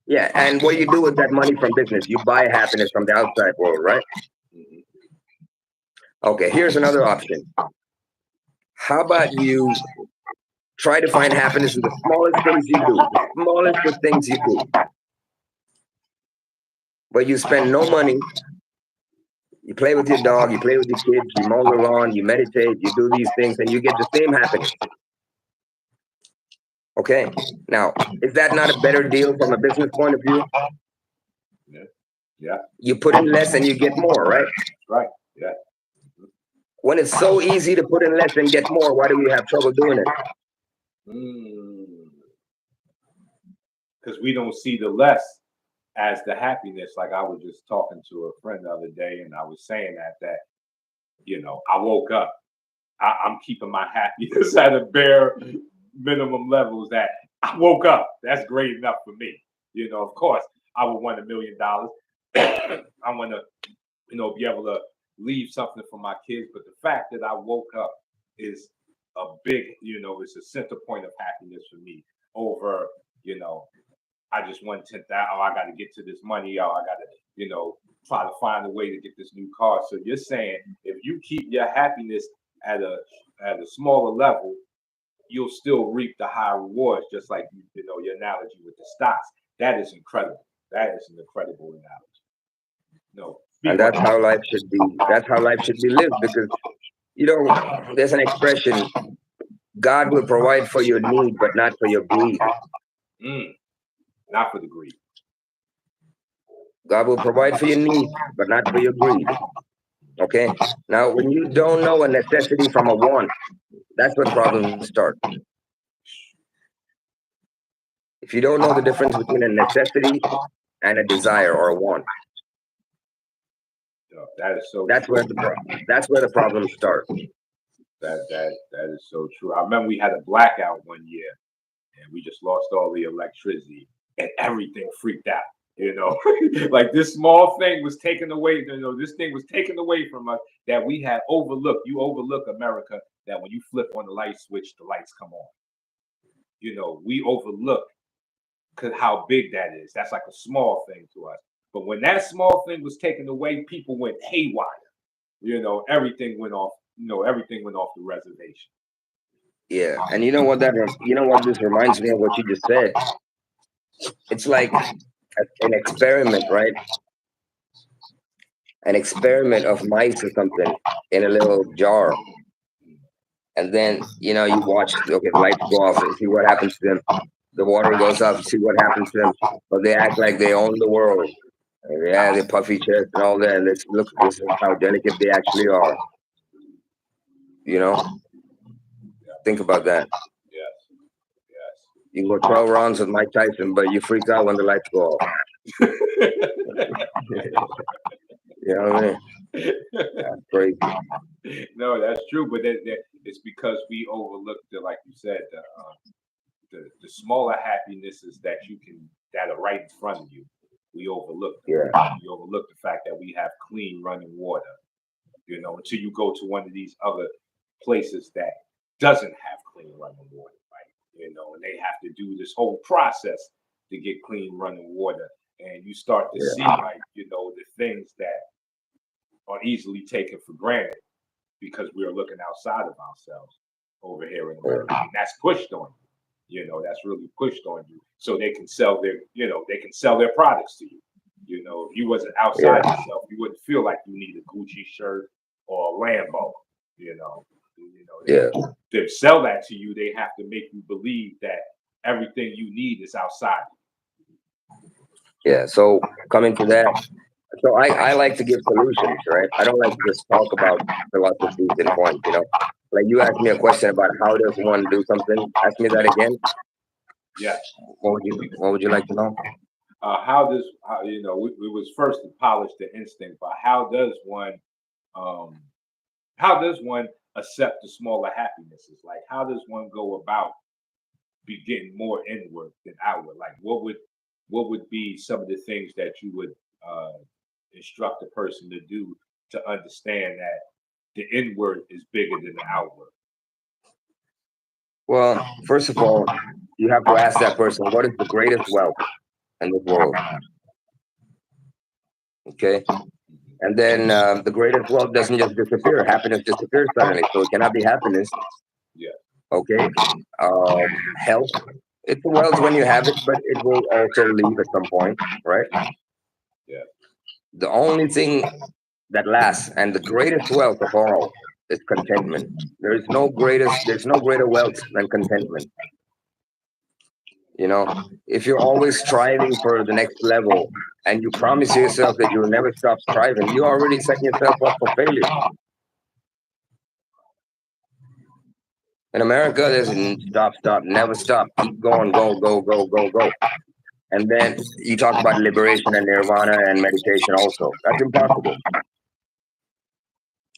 Yeah, and what do you do with that money from business? You buy happiness from the outside world, right? Okay, here's another option. How about you try to find happiness in the smallest things you do, the smallest of things you do, where you spend no money, you play with your dog, you play with your kids, you mow the lawn, you meditate, you do these things, and you get the same happiness. Okay, now, is that not a better deal from a business point of view? Yeah. You put in less and you get more, right? Right, yeah. When it's so easy to put in less and get more, why do we have trouble doing it? Because we don't see the less as the happiness. Like I was just talking to a friend the other day, and I was saying that I woke up. I'm keeping my happiness at a bare minimum levels. That I woke up. That's great enough for me. Of course, I would want $1 million. I want to, be able to leave something for my kids. But the fact that I woke up is a big, it's a center point of happiness for me over, I just want 10,000. Oh, I got to get to this money. Oh, I got to, try to find a way to get this new car. So you're saying if you keep your happiness at a smaller level, you'll still reap the high rewards, just like your analogy with the stocks. That is incredible. That is an incredible analogy. And that's how life should be. That's how life should be lived, because there's an expression: God will provide for your need, but not for your greed. Not for the greed. God will provide for your need, but not for your greed. Okay? Now, when you don't know a necessity from a want, that's when problems start. If you don't know the difference between a necessity and a desire or a want, that is so. That's where the problems start. That is so true. I remember we had a blackout one year, and we just lost all the electricity, and everything freaked out. Like this small thing was taken away. This thing was taken away from us that we had overlooked. You overlook, America, that when you flip on the light switch, the lights come on. We overlook how big that is. That's like a small thing to us. But when that small thing was taken away, people went haywire. Everything went off. Everything went off the reservation. Yeah, and you know what this reminds me of what you just said. It's like an experiment, right? An experiment of mice or something in a little jar. And then, you watch, okay, the lights go off and see what happens to them. The water goes off, you see what happens to them. But they act like they own the world. Yeah, they puffy chest and all that. And this is how delicate they actually are. Think about that. Yes. You can go 12 rounds with Mike Tyson, but you freak out when the lights go off. You know what I mean? That's crazy. No, that's true, but it's because we overlook like you said, the smaller happinesses that are right in front of you. We overlook them. Yeah. We overlook the fact that we have clean running water. Until you go to one of these other places that doesn't have clean running water, right? And they have to do this whole process to get clean running water, and you start to see the things that are easily taken for granted because we're looking outside of ourselves over here in America. And that's pushed on you. That's really pushed on you so they can sell their products to you. If you wasn't outside yourself, you wouldn't feel like you need a Gucci shirt or a Lambo. You know, Yeah. to sell that to you, they have to make you believe that everything you need is outside. Yeah. So coming to that, so I like to give solutions, right? I don't like to just talk about philosophies and points, you know. Like you asked me a question about how does one do something. Ask me that again. Yeah. What would you like to know? How does we was first to polish the instinct, but um, how does one accept the smaller happinesses? Like how does one go about be getting more inward than outward? Like what would be some of the things that you would uh, instruct a person to do to understand that the inward is bigger than the outward? Well, first of all, you have to ask that person what is the greatest wealth in this world. Okay. And then the greatest wealth doesn't just disappear. Happiness disappears suddenly. So it cannot be happiness. Yeah, Okay. Health. It's a wealth when you have it, but it will also leave at some point, right? yeah, The only thing that lasts and the greatest wealth of all is contentment. There's no greater wealth than contentment. You know, if you're always striving for the next level and you promise yourself that you'll never stop striving, you're already setting yourself up for failure. In America, there's stop, never stop, keep going, go, go, go, go, go. And then you talk about liberation and nirvana and meditation also. That's impossible.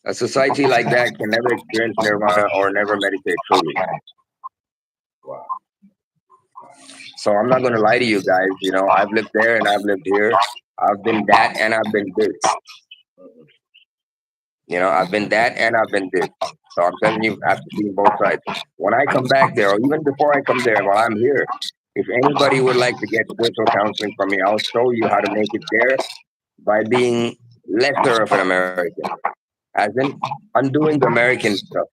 A society like that can never experience nirvana or never meditate truly. wow, So I'm not going to lie to you guys. You know, I've lived there and I've lived here. I've been that and I've been this. You know, I've been that and I've been this. So I'm telling you, after seeing both sides, when I come back there, or even before I come there, while I'm here, if anybody would like to get spiritual counseling from me, I'll show you how to make it there by being lesser of an American, as in undoing the American stuff.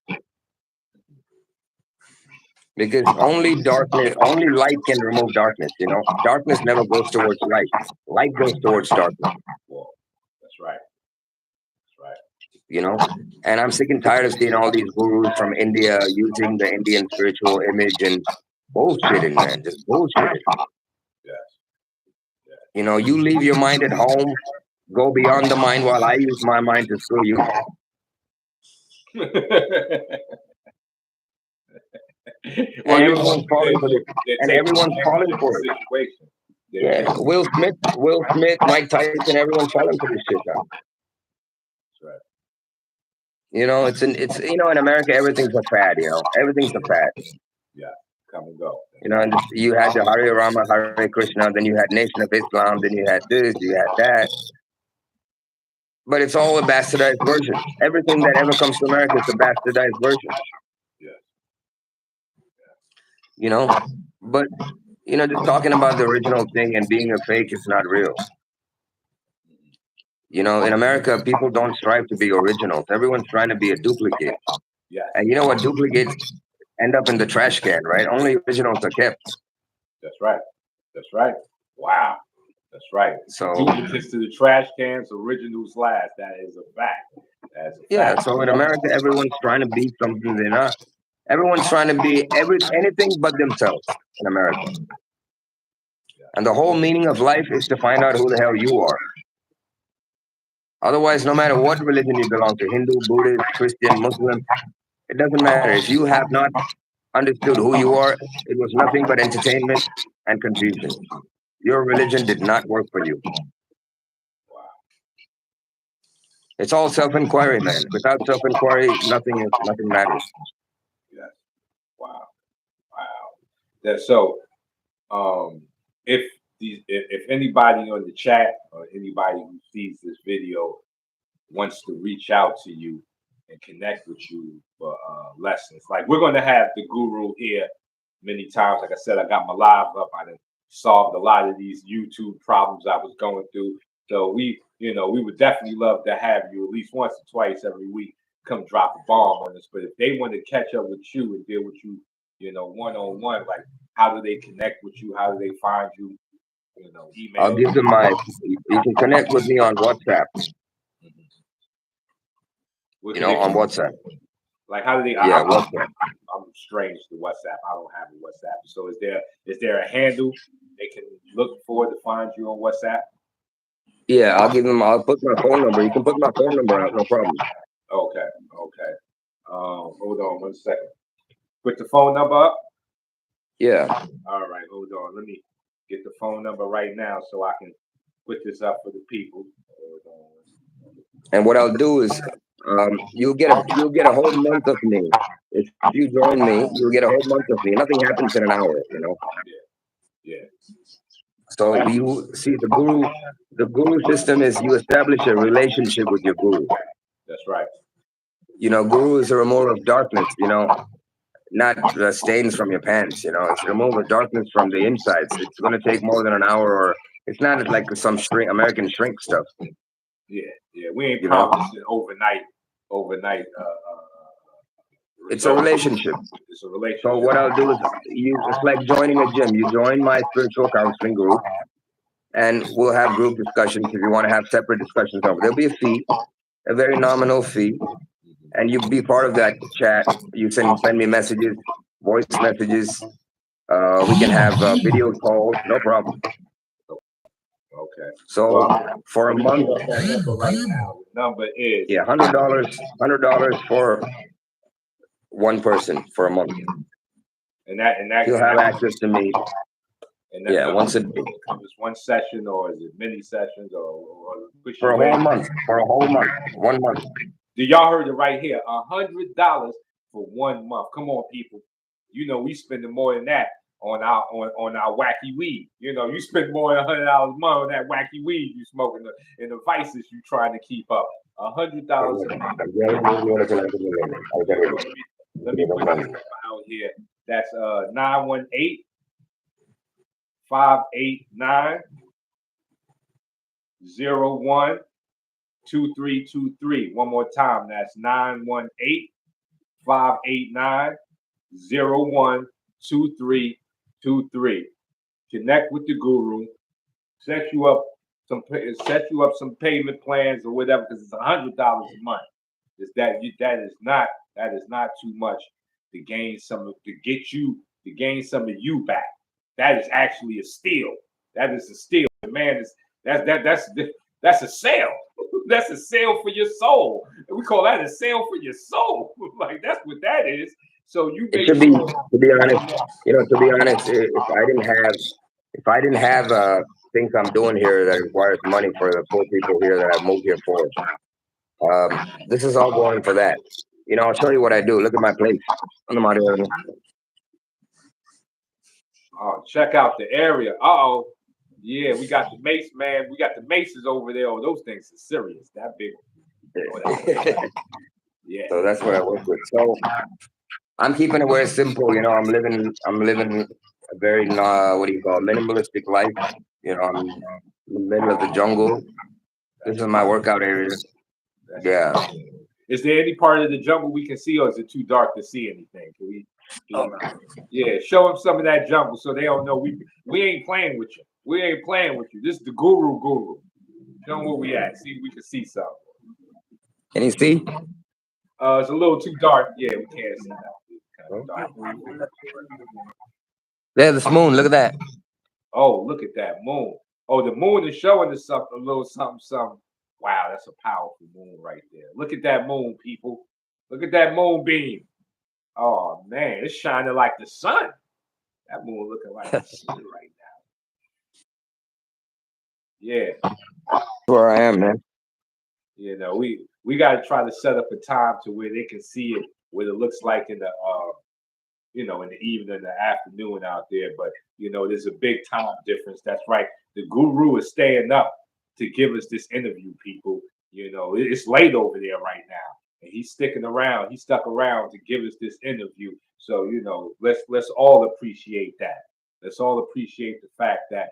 Because only light can remove darkness. You know, darkness never goes towards light. Light goes towards darkness. well, that's right, that's right. You know, and I'm sick and tired of seeing all these gurus from India using the Indian spiritual image and bullshitting, man, just bullshitting. Yes, You know, you leave your mind at home, go beyond the mind while I use my mind to screw you. well, And everyone's falling for this. And everyone's falling for it. Situation. Yeah, Will Smith, Mike Tyson, everyone's falling for this shit now. That's right. You know, it's in America everything's a fad. You know, everything's a fad. Yeah, come and go. You know, and you had the Hare Rama, Hare Krishna, then you had Nation of Islam, then you had this, you had that. But it's all a bastardized version. Everything that ever comes to America is a bastardized version. Yeah. You know, but just talking about the original thing and being a fake is not real. You know, in America, people don't strive to be originals. Everyone's trying to be a duplicate. Yeah. And you know what? Duplicates end up in the trash can, right? Only originals are kept. That's right. That's right. Wow. That's right. So duplicates to the trash cans, originals last. That is a fact. That's a yeah. fact. So in America, everyone's trying to be something they're not. Everyone's trying to be anything but themselves in America. And the whole meaning of life is to find out who the hell you are. Otherwise, no matter what religion you belong to, Hindu, Buddhist, Christian, Muslim, it doesn't matter. If you have not understood who you are, it was nothing but entertainment and confusion. Your religion did not work for you. It's all self-inquiry, man. Without self-inquiry, nothing matters. Yes. Wow. Wow. Yeah, so if anybody on the chat or anybody who sees this video wants to reach out to you and connect with you for lessons, like we're going to have the guru here many times. Like I said, I got my live up. I done solved a lot of these YouTube problems I was going through. So we would definitely love to have you at least once or twice every week come drop a bomb on us. But if they want to catch up with you and deal with you, one-on-one, like how do they connect with you? How do they find you? Email. I'll give them you can connect with me on WhatsApp. What You know, on WhatsApp. Like, how do they? Yeah, WhatsApp. I'm strange to WhatsApp. I don't have a WhatsApp. So is there a handle they can look for to find you on WhatsApp? Yeah, I'll put my phone number. You can put my phone number out, no problem. Okay, okay. Hold on 1 second. Put the phone number up. Yeah. All right, hold on. Let me get the phone number right now so I can put this up for the people. Hold on. And what I'll do is, you'll get a whole month of me. If you join me, you'll get a whole month of me. Nothing happens in an hour, you know. Yeah. So you see, the guru system is you establish a relationship with your guru. That's right. You know, guru is a remover of darkness. You know, not stains from your pants. You know, it's remove the darkness from the insides. It's going to take more than an hour, or it's not like some American shrink stuff. Yeah. We ain't promising overnight. It's a relationship. It's a relationship. So what I'll do is, it's like joining a gym. You join my spiritual counseling group, and we'll have group discussions. If you want to have separate discussions, there'll be a fee, a very nominal fee, and you be part of that chat. You send me messages, voice messages. We can have video calls, no problem. Okay. So for a month, Right now, the number is $100 for one person for a month. And that You'll have access to me. And yeah, once a day. It's one session, or is it many sessions, or for a whole month? For a whole month, 1 month. Do y'all heard it right here? $100 for 1 month. Come on, people. You know we spending more than that on our wacky weed. You know you spend more than $100 a month on that wacky weed you smoking and the vices you trying to keep up. $100 a month. Let me put this out here. That's 918-589-012323. One more time. That's 918-589-012323. Connect with the guru. Set you up some payment plans or whatever, because it's $100 a month. That is not too much to gain some of you back. That is actually a steal. That is a steal. The man is that's a sale. That's a sale for your soul. We call that a sale for your soul. Like that's what that is. So you it should be, to be honest, if I didn't have things I'm doing here that requires money for the poor people here that I've moved here for, this is all going for that. You know, I'll show you what I do. Look at my place. Oh, check out the area. Uh-oh. Yeah, we got the mace, man. We got the maces over there. Oh, those things are serious. That big one. Yeah. So that's what I work with. So I'm keeping it very simple. You know, I'm living a very minimalistic life. You know, I'm in the middle of the jungle. This is my workout area. Yeah. Is there any part of the jungle we can see, or is it too dark to see anything? Can we? Yeah, show them some of that jungle so they don't know we ain't playing with you. We ain't playing with you. This is the guru. Show them where we at. See if we can see something. Can you see? It's a little too dark. Yeah, we can't see that. There's the moon. Look at that. Oh, look at that moon. Oh, the moon is showing us something, a little something. Wow, that's a powerful moon right there. Look at that moon, people. Look at that moon beam. Oh man, it's shining like the sun. That moon looking like the sun right now. Yeah. That's where I am, man. You know, we got to try to set up a time to where they can see it, what it looks like in the in the evening, in the afternoon out there. But there's a big time difference. That's right. The guru is staying up to give us this interview, people. It's late over there right now, and he's sticking around. He stuck around to give us this interview. So let's all appreciate that. Let's all appreciate the fact that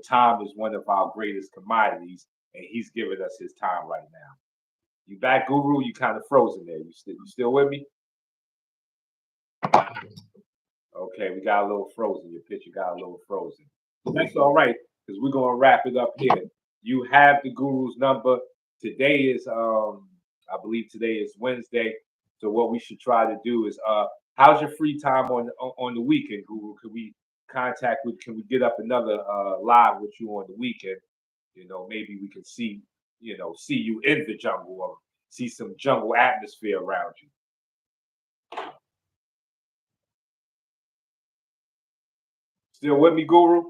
time is one of our greatest commodities, and he's giving us his time right now. You back, guru? You kind of frozen there. You still with me? Okay, we got a little frozen. Your picture got a little frozen. That's all right, because we're gonna wrap it up here. You have the guru's number. Today is I believe today is Wednesday. So what we should try to do is, how's your free time on the weekend, Guru? Can we contact with? Can we get up another live with you on the weekend? Maybe we can see you in the jungle or see some jungle atmosphere around you. Still with me, Guru?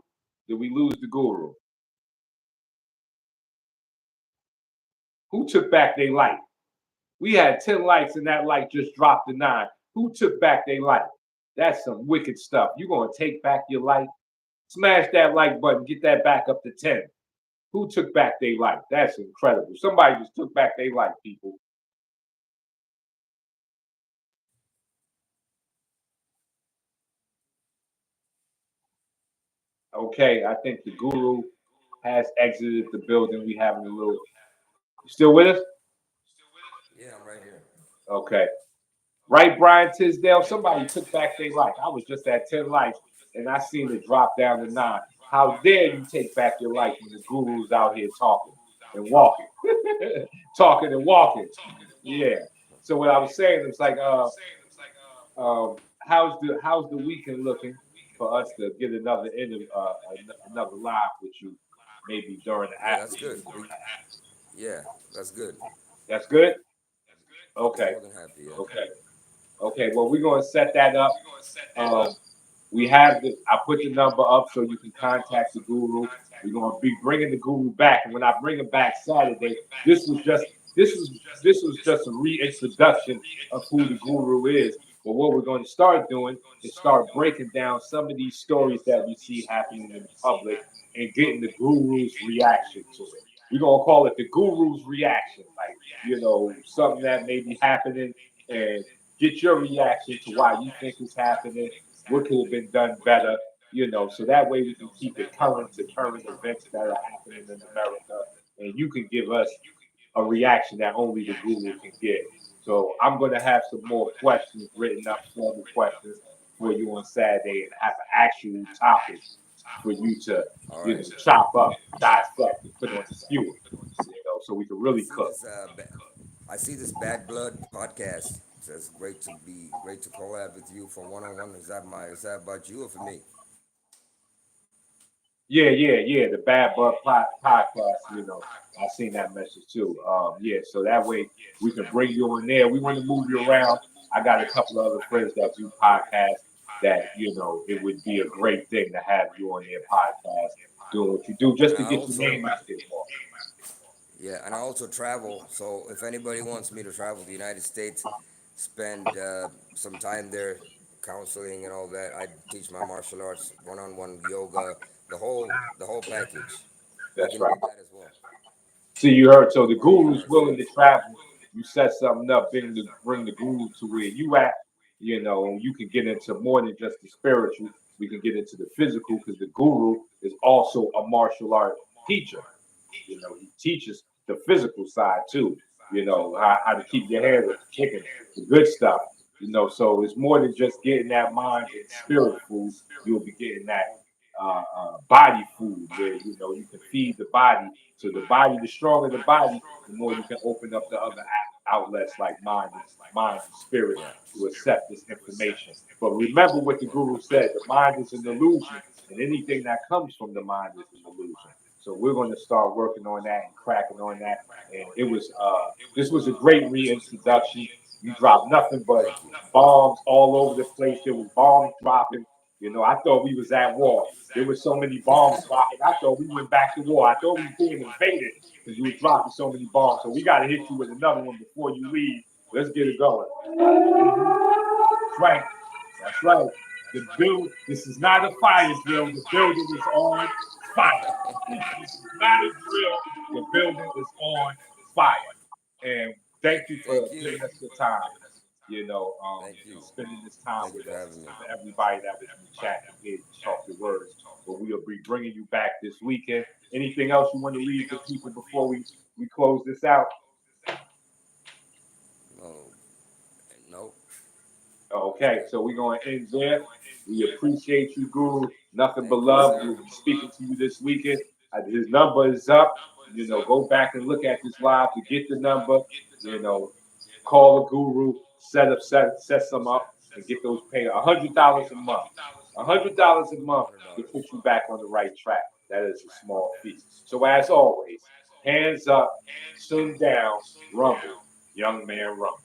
Did we lose the Guru? Who took back their life? We had 10 likes and that like just dropped to 9. Who took back their life? That's some wicked stuff. You gonna take back your life? Smash that like button, get that back up to 10. Who took back their life? That's incredible. Somebody just took back their life, people. Okay, I think the Guru has exited the building. We having a little. You still with us? Yeah, I'm right here. Okay. Right, Brian Tisdale? Somebody took back their life. I was just at 10 likes and I seen it drop down to 9. How dare you take back your life when the Guru's out here talking and walking? Talking and walking. Yeah. So what I was saying is like, how's the weekend looking for us to get another live with you, maybe during the Yeah, that's after good. show. Yeah, that's good. That's good. Okay. More than happy. Yeah. Okay. Okay. Well, we're gonna set that up. Um, we have I put the number up so you can contact the Guru. We're gonna be bringing the Guru back, and when I bring him back Saturday, this was just this was just a reintroduction of who the Guru is. But what we're going to start doing is start breaking down some of these stories that we see happening in the public and getting the Guru's reaction to it. We're gonna call it the Guru's reaction, like something that may be happening, and get your reaction to why you think it's happening, what could have been done better, so that way we can keep it current to current events that are happening in America, and you can give us a reaction that only the Guru can get. So I'm going to have some more questions written up, formal questions for you on Saturday, and have an actual topic for you to, All right. chop up, dissect, and put on the skewer, so we can I really see cook. this. I see this Bad Blood podcast. It says great to collab with you for one on one. Is that about you or for me? Yeah, yeah, yeah. The Bad Bud podcast, I seen that message too. Yeah, so that way we can bring you on there. We want to move you around. I got a couple of other friends that do podcasts that, it would be a great thing to have you on their podcast doing what you do just And to I get your also name out there more. Yeah, and I also travel. So if anybody wants me to travel to the United States, spend some time there, counseling and all that, I teach my martial arts, one-on-one yoga, the whole package. We That's can right. do that as well. See, you heard. So If the you're in the guru's United willing to States. travel. You set something up, bring the guru to where you at. And you can get into more than just the spiritual. We can get into the physical because the guru is also a martial art teacher. He teaches the physical side too. How to keep your hair kicking, the good stuff. So it's more than just getting that mind and spirit food. You'll be getting that body food where you can feed the body. So the body, the stronger the body, the more you can open up the other outlets like mind and spirit Yeah. to accept this information. But remember what the guru said: the mind is an illusion, and anything that comes from the mind is an illusion. So we're going to start working on that and cracking on that. And this was a great reintroduction. You dropped nothing but Thank you. bombs all over the place. There was bombs dropping. I thought we was at war. There were so many bombs dropping. I thought we went back to war. I thought we were being invaded because you were dropping so many bombs. So we got to hit you with another one before you leave. Let's get it going. That's right. That's right. This is not a fire drill. The building is on fire. This is not a drill. The building is on fire. And thank you for Thank you. giving us your time, Thank you. and spending this time Thank you with for us. having me. And for everybody that was in the chat and here to talk your words. But we'll be bringing you back this weekend. Anything else you want to leave the people before we close this out? No, no. That's Okay, good. so we're going to end there. We appreciate you, Guru. Nothing but Thank you, love. sir. We'll be speaking to you this weekend. His number is up. Go back and look at this live to get the number. you know, call a guru, set some up, and get those paid. $100 a month. $100 a month to put you back on the right track. That is a small fee. So as always, hands up, sun down, rumble, young man rumble.